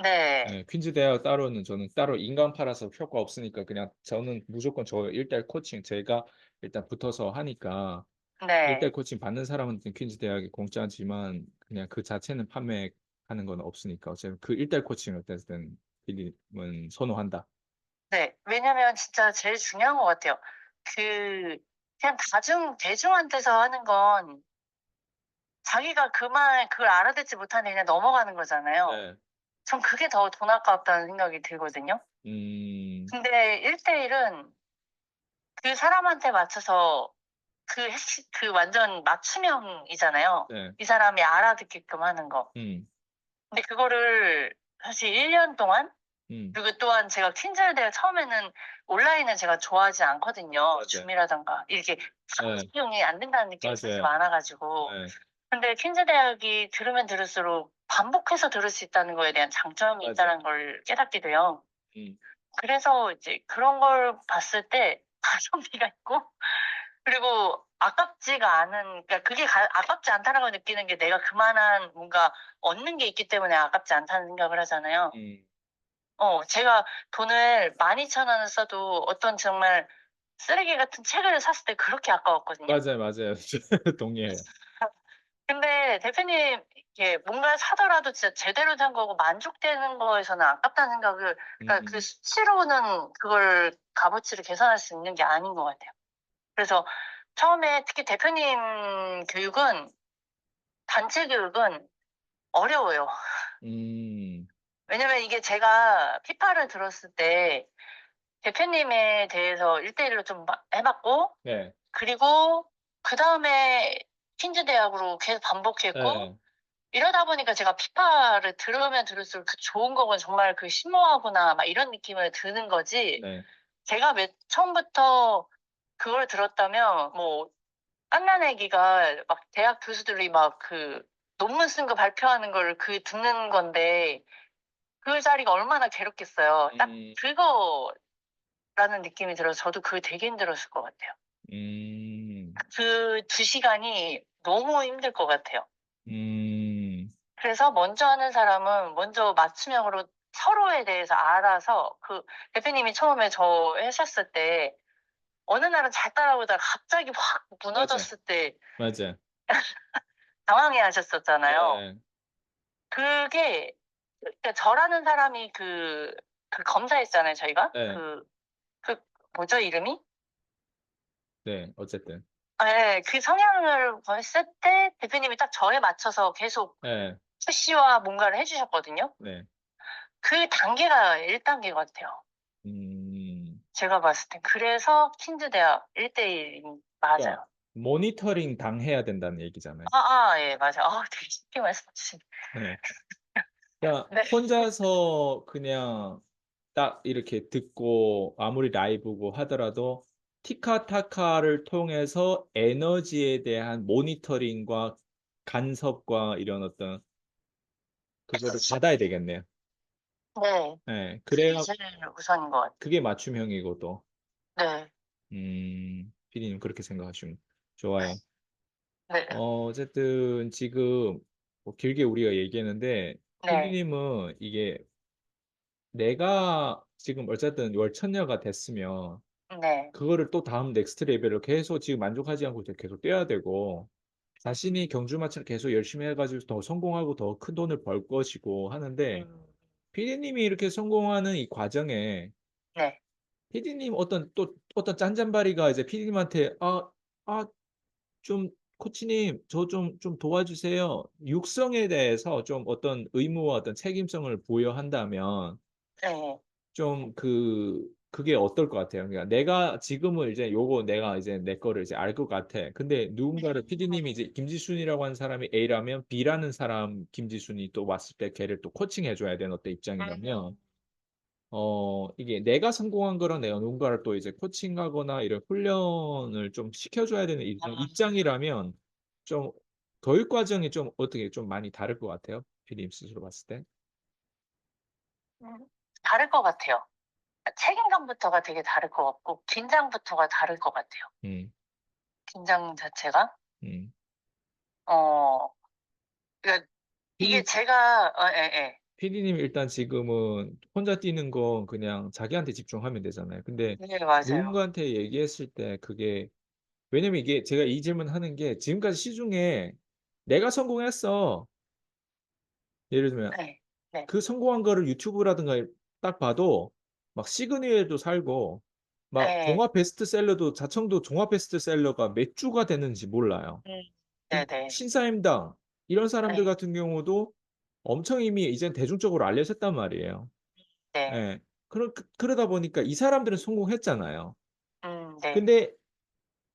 네. 예. 퀸즈 대학 따로는 저는 따로 인강 팔아서 효과 없으니까 그냥 저는 무조건 저 1:1 코칭 제가 일단 붙어서 하니까 1:1 네. 코칭 받는 사람한테는 퀸즈 대학이 공짜지만 그냥 그 자체는 판매하는 건 없으니까 어차피 그 1:1 코칭을 어쨌든 피디님은 선호한다. 네. 왜냐면 진짜 제일 중요한 것 같아요. 그냥 대중한테서 하는 건 자기가 그걸 알아듣지 못하는데 그냥 넘어가는 거잖아요. 네. 전 그게 더 돈 아깝다는 생각이 들거든요. 음. 근데 1대1은 그 사람한테 맞춰서 완전 맞춤형이잖아요. 네. 이 사람이 알아듣게끔 하는 거. 음. 근데 그거를 사실 1년 동안 음. 그리고 또한 제가 퀸즈 대학 처음에는 온라인을 제가 좋아하지 않거든요. 맞아요. 줌이라든가 이렇게 예. 상호작용이 안 된다는 느낌이 사실 맞아요. 많아 가지고. 예. 근데 퀸즈 대학이 들으면 들을수록 반복해서 들을 수 있다는 거에 대한 장점이 맞아요. 있다는 걸 깨닫게 돼요. 음. 그래서 이제 그런 걸 봤을 때 가성비가 있고 그리고 아깝지가 않은 그러니까 그게 아깝지 않다는 걸 느끼는 게 내가 그만한 뭔가 얻는 게 있기 때문에 아깝지 않다는 생각을 하잖아요. 음. 제가 돈을 12,000원을 써도 어떤 정말 쓰레기 같은 책을 샀을 때 그렇게 아까웠거든요. 맞아요. 동의해요. 근데 대표님 이렇게 뭔가를 사더라도 진짜 제대로 산 거고 만족되는 거에서는 아깝다는 생각을 그러니까 그 수치로는 그걸 값어치를 계산할 수 있는 게 아닌 것 같아요. 그래서 처음에 특히 대표님 교육은 단체 교육은 어려워요. 음. 왜냐면 이게 제가 피파를 들었을 때 대표님에 대해서 1대1로 좀 해 봤고 네. 그리고 그다음에 퀸즈 대학으로 계속 반복했고 예. 이러다 보니까 제가 피파를 들으면 들을수록 그 좋은 거군 정말 심오하구나 막 이런 느낌을 드는 거지 네. 제가 처음부터 그걸 들었다면 뭐 갓난 아기가 막 대학 교수들이 막 논문 쓴 거 발표하는 걸 듣는 건데 그 자리가 얼마나 괴롭겠어요. 딱 음. 그거라는 느낌이 들어서 저도 그게 되게 힘들었을 것 같아요. 음. 그 2시간이 너무 힘들 것 같아요. 음. 그래서 먼저 하는 사람은 먼저 맞춤형으로 서로에 대해서 알아서 대표님이 처음에 저 하셨을 때 어느 날은 잘 따라오다가 갑자기 확 맞아요. 무너졌을 때 맞아요. 당황해 하셨었잖아요. 예. 그게 그러니까 저라는 사람이 검사했잖아요, 저희가. 예. 그 뭐죠, 이름이? 네. 어쨌든. 예. 그 성향을 봤을 때 대표님이 딱 저에 맞춰서 계속 예. 푸시와 뭔가를 해 주셨거든요. 네. 그 단계가 1단계 같아요. 음. 제가 봤을 땐 그래서 킨드 대학 1:1 그러니까 맞아요. 모니터링 당해야 된다는 얘기잖아요. 예 맞아요. 되게 쉽게 말씀해 주시네. 네. 그러니까 네. 혼자서 그냥 딱 이렇게 듣고 아무리 라이브고 하더라도 티카타카를 통해서 에너지에 대한 모니터링과 간섭과 이런 어떤 그거를 받아야 되겠네요. 네. 예. 그게 그래야 제일 우선인 것 같아요. 그게 맞춤형이고 또. 네. 피디님 그렇게 생각하시면 좋아요. 네. 어쨌든 지금 뭐 길게 우리가 얘기했는데 네. 피디님은 이게 내가 지금 어쨌든 월천녀가 됐으면 네. 그거를 또 다음 넥스트 레벨로 계속 지금 만족하지 않고 이제 계속 뛰어야 되고 자신이 경주마치를 계속 열심히 해 가지고 더 성공하고 더 큰 돈을 벌 것이고 하는데 음. 피디님이 이렇게 성공하는 이 과정에 네. 피디님 어떤 짠짠바리가 이제 피디님한테 좀 "코치님 저 좀 도와주세요." 육성에 대해서 좀 어떤 의무와 어떤 책임성을 부여한다면 네. 좀 그게 어떨 것 같아요? 그러니까 내가 지금은 이제 요거 내가 이제 내 거를 이제 알 것 같아. 근데 누군가를 피디님이 이제 김지순이라고 하는 사람이 A라면 B라는 사람 김지순이 또 왔을 때 걔를 또 코칭해 줘야 되는 어떤 입장이라면 이게 내가 성공한 거랑 내가 누군가를 또 이제 코칭하거나 이런 훈련을 좀 시켜 줘야 되는 입장이라면 좀 교육 과정이 좀 어떻게 좀 많이 다를 것 같아요? 피디님 스스로 봤을 때? 음. 다를 것 같아요. 책임감부터가 되게 다를 것 같고 긴장부터가 다를 것 같아요. 음. 긴장 자체가. 음. 어 그러니까 이게 피디 제가 예예. 피디님이 일단 지금은 혼자 뛰는 건 그냥 자기한테 집중하면 되잖아요. 근데 네 맞아요. 누군가한테 얘기했을 때 그게 왜냐면 이게 제가 이 질문하는 게 지금까지 시중에 "내가 성공했어." 예를 들면 네. 네. 그 성공한 거를 유튜브라든가 딱 봐도 막 시그니엘도 살고 막 예. 종합 베스트셀러도 자청도 종합 베스트셀러가 몇 주가 됐는지 몰라요. 음. 그 네네. 신사임당 이런 사람들 예. 같은 경우도 엄청 이미 이젠 대중적으로 알려졌단 말이에요. 네. 예. 그러다 보니까 이 사람들은 성공했잖아요. 네. 근데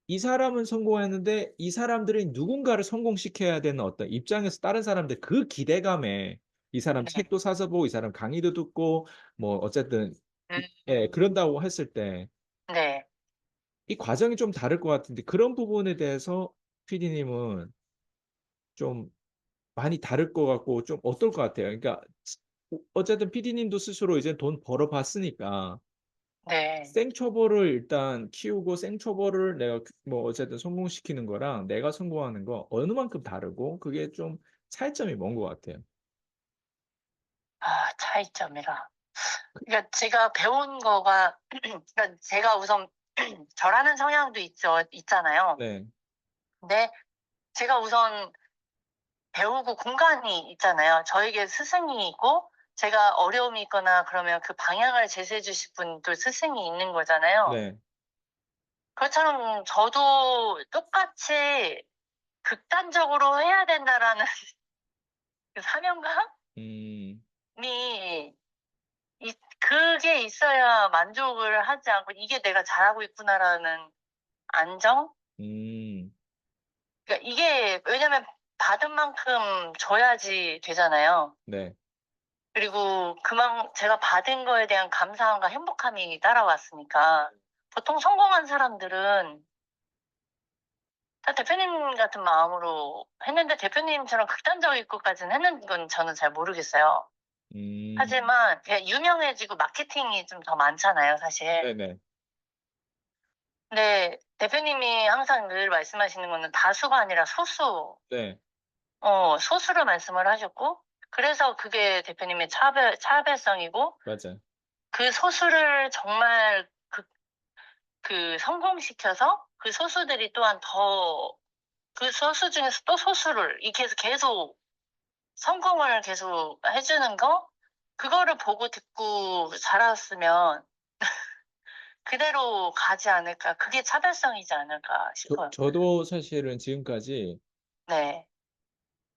이 사람은 성공했는데 이 사람들이 누군가를 성공시켜야 되는 어떤 입장에서 다른 사람들 그 기대감에 이 사람 네. 책도 사서 보고 이 사람 강의도 듣고 뭐 어쨌든 예 음. 그런다고 했을 때 네. 이 과정이 좀 다를 것 같은데 그런 부분에 대해서 피디님은 좀 많이 다를 것 같고 좀 어떨 것 같아요? 그러니까 어쨌든 피디님도 스스로 이제 돈 벌어 봤으니까 네. 생초보를 일단 키우고 생초보를 내가 뭐 어쨌든 성공시키는 거랑 내가 성공하는 거 어느 만큼 다르고 그게 좀 차이점이 뭔 것 같아요? 차이점이라. 그러니까 제가 배운 거가 그러니까 제가 우선 절하는 성향도 있잖아요. 네. 근데 제가 우선 배우고 공간이 있잖아요. 저에게 스승이 있고 제가 어려움이 있거나 그러면 그 방향을 제시해 주실 분도 스승이 있는 거잖아요. 네. 그것처럼 저도 똑같이 '극단적으로 해야 된다.'라는 그 사명감이 음. 그게 있어야 만족을 하지 않고 '이게 내가 잘하고 있구나.'라는 안정? 음. 그러니까 이게 왜냐면 받은 만큼 줘야지 되잖아요. 네. 그리고 제가 받은 거에 대한 감사함과 행복함이 따라왔으니까. 보통 성공한 사람들은 다 대표님 같은 마음으로 했는데 대표님처럼 극단적일 것까지는 했는 건 저는 잘 모르겠어요. 음. 하지만 유명해지고 마케팅이 좀 더 많잖아요 사실. 네네. 근데 대표님이 항상 늘 말씀하시는 거는 다수가 아니라 소수, 네. 소수를 말씀을 하셨고 그래서 그게 대표님의 차별성이고 맞아요. 그 소수를 정말 성공시켜서 그 소수들이 또한 더 그 소수 중에서 또 소수를 이렇게 해서 계속 성공을 계속 해 주는 거 그거를 보고 듣고 자랐으면 그대로 가지 않을까. 그게 차별성이지 않을까 싶어요. 저도 사실은 지금까지 네.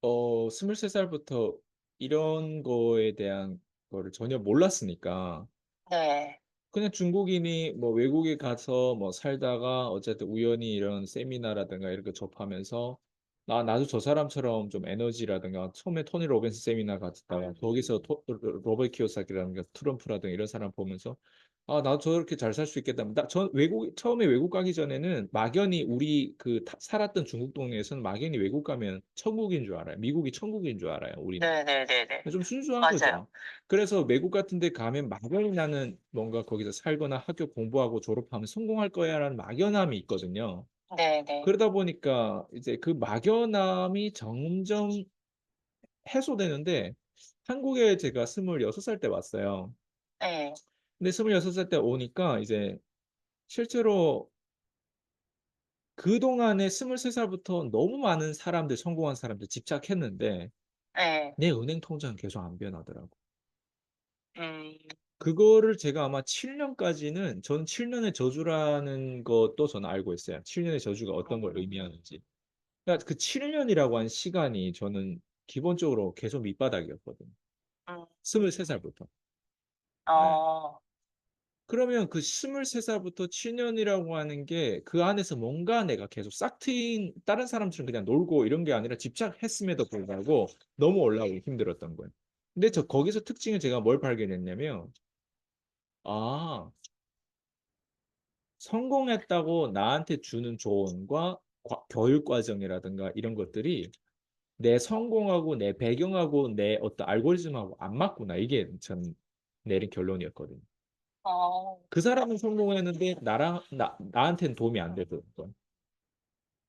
23 살부터 이런 거에 대한 거를 전혀 몰랐으니까 네. 그냥 중국인이 뭐 외국에 가서 뭐 살다가 어쨌든 우연히 이런 세미나라든가 이런 거 접하면서 나도 저 사람처럼 좀 에너지라든가 처음에 토니 로빈스 세미나 갔다가 거기서 로버트 키오사키라든가 트럼프라든가 이런 사람 보면서 아, 나도 저렇게 잘 살 수 있겠다. 전 처음에 외국 가기 전에는 막연히 우리 그 살았던 중국 동네에서는 막연히 외국 가면 천국인 줄 알아요. 미국이 천국인 줄 알아요. 우리는. 네네네네. 좀 순수한 맞아요. 거죠. 그래서 외국 같은 데 가면 막연히 나는 뭔가 거기서 살거나 학교 공부하고 졸업하면 성공할 거야라는 막연함이 있거든요. 네네. 그러다 보니까 이제 그 막연함이 점점 해소되는데 한국에 제가 26살 때 왔어요. 네. 근데 26살 때 오니까 이제 실제로 그동안에 23살부터 너무 많은 사람들, 성공한 사람들 집착했는데 네. 내 은행 통장은 계속 안 변하더라고. 음. 그거를 제가 아마 7년까지는 저는 7년의 저주라는 것도 저는 알고 있어요. 7년의 저주가 어떤 걸 음. 의미하는지. 그러니까 그 7년이라고 한 시간이 저는 기본적으로 계속 밑바닥이었거든요. 음. 23살부터. 네. 어. 그러면 그 23살부터 7년이라고 하는 게 그 안에서 뭔가 내가 계속 싹 트인 다른 사람들은 그냥 놀고 이런 게 아니라 집착했음에도 불구하고 너무 올라오기 힘들었던 거예요. 근데 저 거기서 특징을 제가 뭘 발견했냐면 아, 성공했다고 나한테 주는 조언과 교육 과정이라든가 이런 것들이 내 성공하고 내 배경하고 내 어떤 알고리즘하고 안 맞구나. 이게 전 내린 결론이었거든요. 어. 그 사람은 성공했는데 나한테는 도움이 안 되더라고요.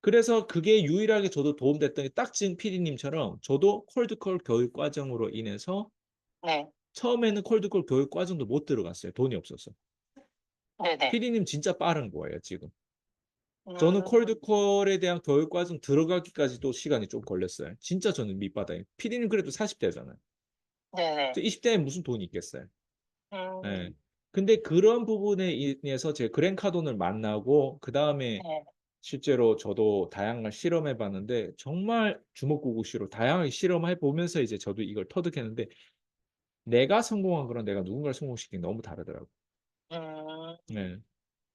그래서 그게 유일하게 저도 도움됐던 게 딱 지금 PD님처럼 저도 콜드콜 교육 과정으로 인해서 네. 처음에는 콜드콜 교육 과정도 못 들어갔어요. 돈이 없어서. 네네. PD님 진짜 빠른 거예요, 지금. 저는 음. 콜드콜에 대한 교육 과정 들어가기까지도 시간이 좀 걸렸어요. 진짜 저는 밑바닥에. PD님 그래도 40대잖아요. 저 네네. 20대에 무슨 돈이 있겠어요. 예. 음. 근데 그런 부분에 인해서 제가 그랜 카돈을 만나고 그다음에 네. 실제로 저도 다양한 실험해 봤는데 정말 주먹구구시로 다양하게 실험해 보면서 이제 저도 이걸 터득했는데 내가 성공한 거랑 내가 누군가를 성공시키는 게 너무 다르더라고요. 음. 네.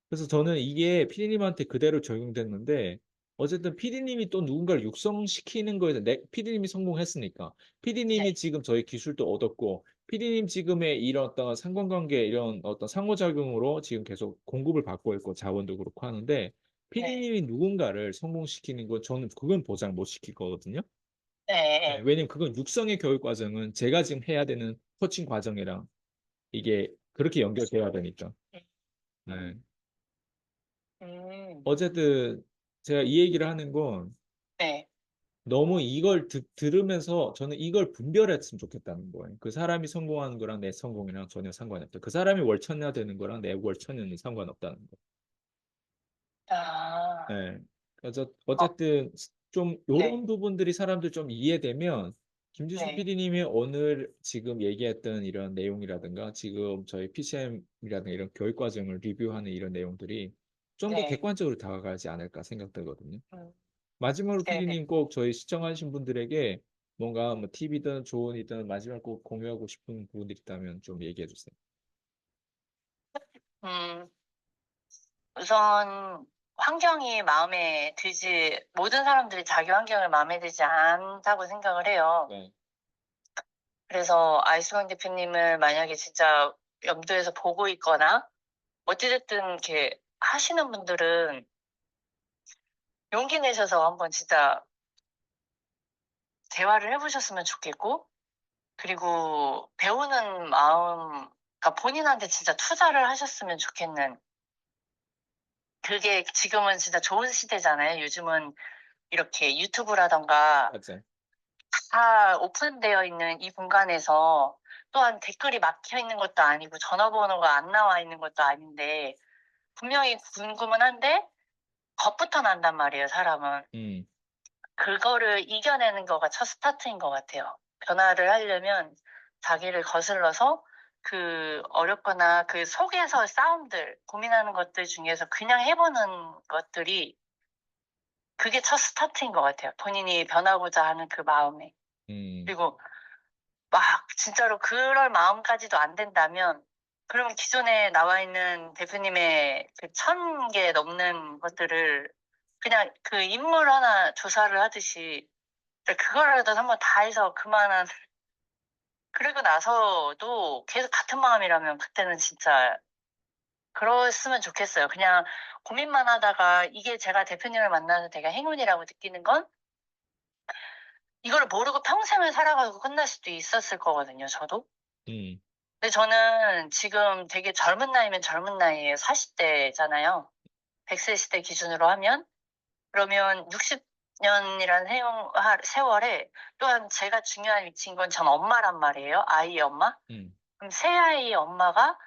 그래서 저는 이게 피디님한테 그대로 적용됐는데 어쨌든 피디님이 또 누군가를 육성시키는 거에서 피디님이 성공했으니까 피디님이 네. 지금 저희 기술도 얻었고 피디님 지금의 이런 어떤 상관관계 이런 어떤 상호작용으로 지금 계속 공급을 받고 있고 자원도 그렇고 하는데 네. 피디님이 누군가를 성공시키는 건 저는 그건 보장 못 시킬 거거든요. 네, 예예. 왜냐면 그건 육성의 교육 과정은 제가 지금 해야 되는 코칭 과정이랑 이게 그렇게 연결돼야 되니까. 네. 음. 어쨌든 제가 이 얘기를 하는 건 네. 너무 이걸 들으면서 저는 이걸 분별했으면 좋겠다는 거예요. 그 사람이 성공하는 거랑 내 성공이랑 전혀 상관이 없다. 그 사람이 월천녀 되는 거랑 내 월천녀는 상관없다는 거. 아. 네. 그래서 어. 어쨌든 좀 네. 이런 부분들이 사람들 좀 이해되면 김지수 네. PD님이 오늘 지금 얘기했던 이런 내용이라든가 지금 저희 PCM이라든가 이런 교육 과정을 리뷰하는 이런 내용들이 좀 더 네. 객관적으로 다가가지 않을까 생각되거든요. 음. 마지막으로 네네. 피디님 꼭 저희 시청하신 분들에게 뭔가 뭐 팁이든 조언이든 마지막 꼭 공유하고 싶은 부분들 있다면 좀 얘기해 주세요. 음. 우선 환경이 마음에 들지 모든 사람들이 자기 환경을 마음에 들지 않다고 생각을 해요. 네. 그래서 아이스만 대표님을 만약에 진짜 염두에서 보고 있거나 어찌 됐든 이렇게 하시는 분들은 용기 내셔서 한번 진짜 대화를 해 보셨으면 좋겠고, 그리고 배우는 마음, 그러니까 본인한테 진짜 투자를 하셨으면 좋겠는, 그게 지금은 진짜 좋은 시대잖아요. 요즘은 이렇게 유튜브라든가 맞아요. 다 오픈되어 있는 이 공간에서 또한 댓글이 막혀 있는 것도 아니고 전화번호가 안 나와 있는 것도 아닌데 분명히 궁금은 한데 겁부터 난단 말이에요, 사람은. 음, 그거를 이겨내는 거가 첫 스타트인 것 같아요. 변화를 하려면 자기를 거슬러서 그 어렵거나 그 속에서 싸움들, 고민하는 것들 중에서 그냥 해 보는 것들이 그게 첫 스타트인 것 같아요, 본인이 변하고자 하는 그 마음에. 음, 그리고 막 진짜로 그럴 마음까지도 안 된다면 그러면 기존에 나와 있는 대표님의 그 1,000개 넘는 것들을 그냥 그 인물 하나 조사를 하듯이 그거라도 한번 다 해서 그만한 그러고 나서도 계속 같은 마음이라면 그때는 진짜 그랬으면 좋겠어요. 그냥 고민만 하다가 이게 제가 대표님을 만나서 되게 행운이라고 느끼는 건 이거를 모르고 평생을 살아가고 끝날 수도 있었을 거거든요, 저도. 음. 근데 저는 지금 되게 젊은 나이면 젊은 나이에요. 40대잖아요. 100세 시대 기준으로 하면. 그러면 60년이라는 세월에 또한 제가 중요한 위치인 건 전 엄마란 말이에요. 아이의 엄마. 음. 그럼 새 아이의 엄마가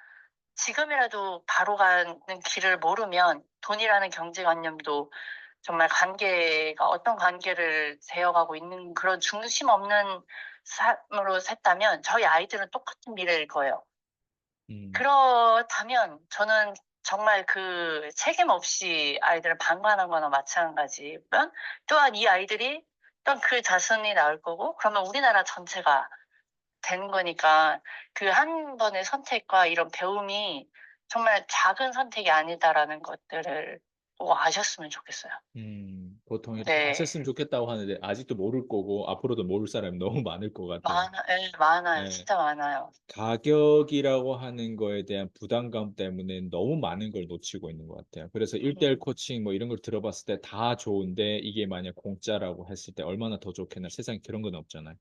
지금이라도 바로 가는 길을 모르면 돈이라는 경제관념도 정말 관계가 어떤 관계를 되어가고 있는 그런 중심 없는 삶으로 샜다면 저희 아이들은 똑같은 미래일 거예요. 음. 그렇다면 저는 정말 그 책임 없이 아이들을 방관한 거나 마찬가지면 또한 이 아이들이 또한 그 자손이 나올 거고 그러면 우리나라 전체가 되는 거니까 그 한 번의 선택과 이런 배움이 정말 작은 선택이 아니다라는 것들을 꼭 아셨으면 좋겠어요. 보통 이렇게 네. 아셨으면 좋겠다고 하는데 아직도 모를 거고 앞으로도 모를 사람이 너무 많을 것 같아요. 많아요. 예. 진짜 많아요. 가격이라고 하는 거에 대한 부담감 때문에 너무 많은 걸 놓치고 있는 것 같아요. 그래서 1대1 코칭 뭐 이런 걸 들어봤을 때 다 좋은데 이게 만약 공짜라고 했을 때 얼마나 더 좋겠나. 세상에 그런 건 없잖아요.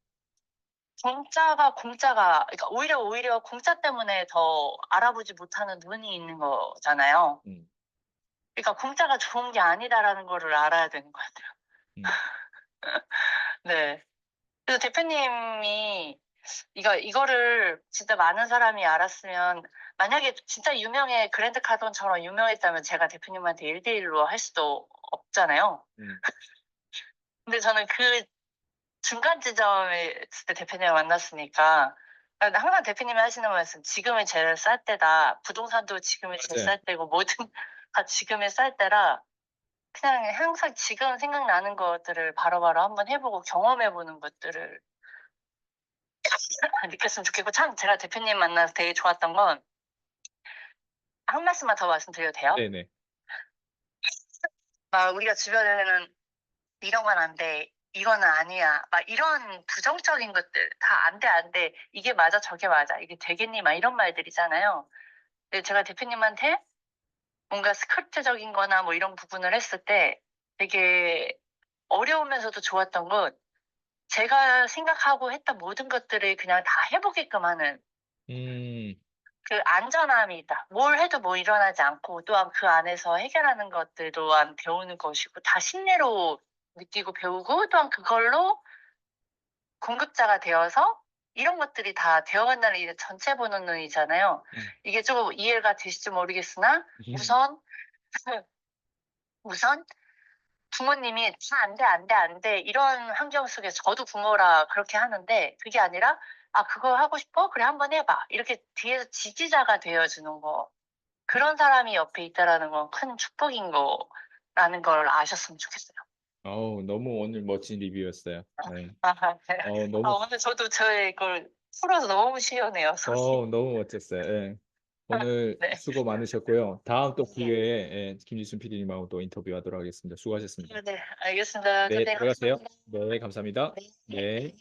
공짜가 그러니까 오히려 공짜 때문에 더 알아보지 못하는 눈이 있는 거잖아요. 음. 그러니까 공짜가 좋은 게 아니다라는 거를 알아야 되는 것 같아요. 음. 네. 그래서 대표님이 이거를 진짜 많은 사람이 알았으면 만약에 진짜 그랜드 카돈처럼 유명했다면 제가 대표님한테 1대1로 할 수도 없잖아요. 음. 근데 저는 그 중간 지점에 있을 때 대표님을 만났으니까 항상 대표님이 하시는 말씀 지금이 제일 쌀 때다. 부동산도 지금이 제일 맞아요. 쌀 때고 모든 다 지금이 쌀 때라 그냥 항상 지금 생각나는 것들을 바로바로 한번 해보고 경험해보는 것들을 느꼈으면 좋겠고 참 제가 대표님 만나서 되게 좋았던 건 한 말씀만 더 말씀드려도 돼요? 네네. 막 우리가 주변에는 "이런 건 안 돼. 이거는 아니야." 막 이런 부정적인 것들 다 "안 돼, 안 돼. 이게 맞아. 저게 맞아. 이게 되겠니?" 막 이런 말들이잖아요. 근데 제가 대표님한테 뭔가 스크립트적인 거나 뭐 이런 부분을 했을 때 되게 어려우면서도 좋았던 건 제가 생각하고 했던 모든 것들을 그냥 다 해 보게끔 하는 음. 그 안전함이 있다. 뭘 해도 뭐 일어나지 않고 또한 그 안에서 해결하는 것들 또한 배우는 것이고 다 신뢰로 느끼고 배우고 또한 그걸로 공급자가 되어서 이런 것들이 다 되어간다는 이 전체 보는 눈이잖아요. 음. 이게 좀 이해가 되실지 모르겠으나 우선 우선 부모님이 "다 안 돼, 안 돼, 안 돼." 이런 환경 속에서 저도 부모라 그렇게 하는데 그게 아니라 "아 그거 하고 싶어? 그래 한번 해 봐." 이렇게 뒤에서 지지자가 되어 주는 거. 그런 사람이 옆에 있다라는 건 큰 축복인 거라는 걸 아셨으면 좋겠어요. 너무 오늘 멋진 리뷰였어요. 네. 네. 너무 오늘 저도 저의 걸 풀어서 너무 시원해요, 속이. 너무 멋졌어요. 예. 오늘 네. 수고 많으셨고요. 다음 또 네. 기회에 김지순 PD님하고 또 인터뷰하도록 하겠습니다. 수고하셨습니다. 네. 알겠습니다. 네, 선생님 들어가세요. 감사합니다. 네, 감사합니다. 네. 네.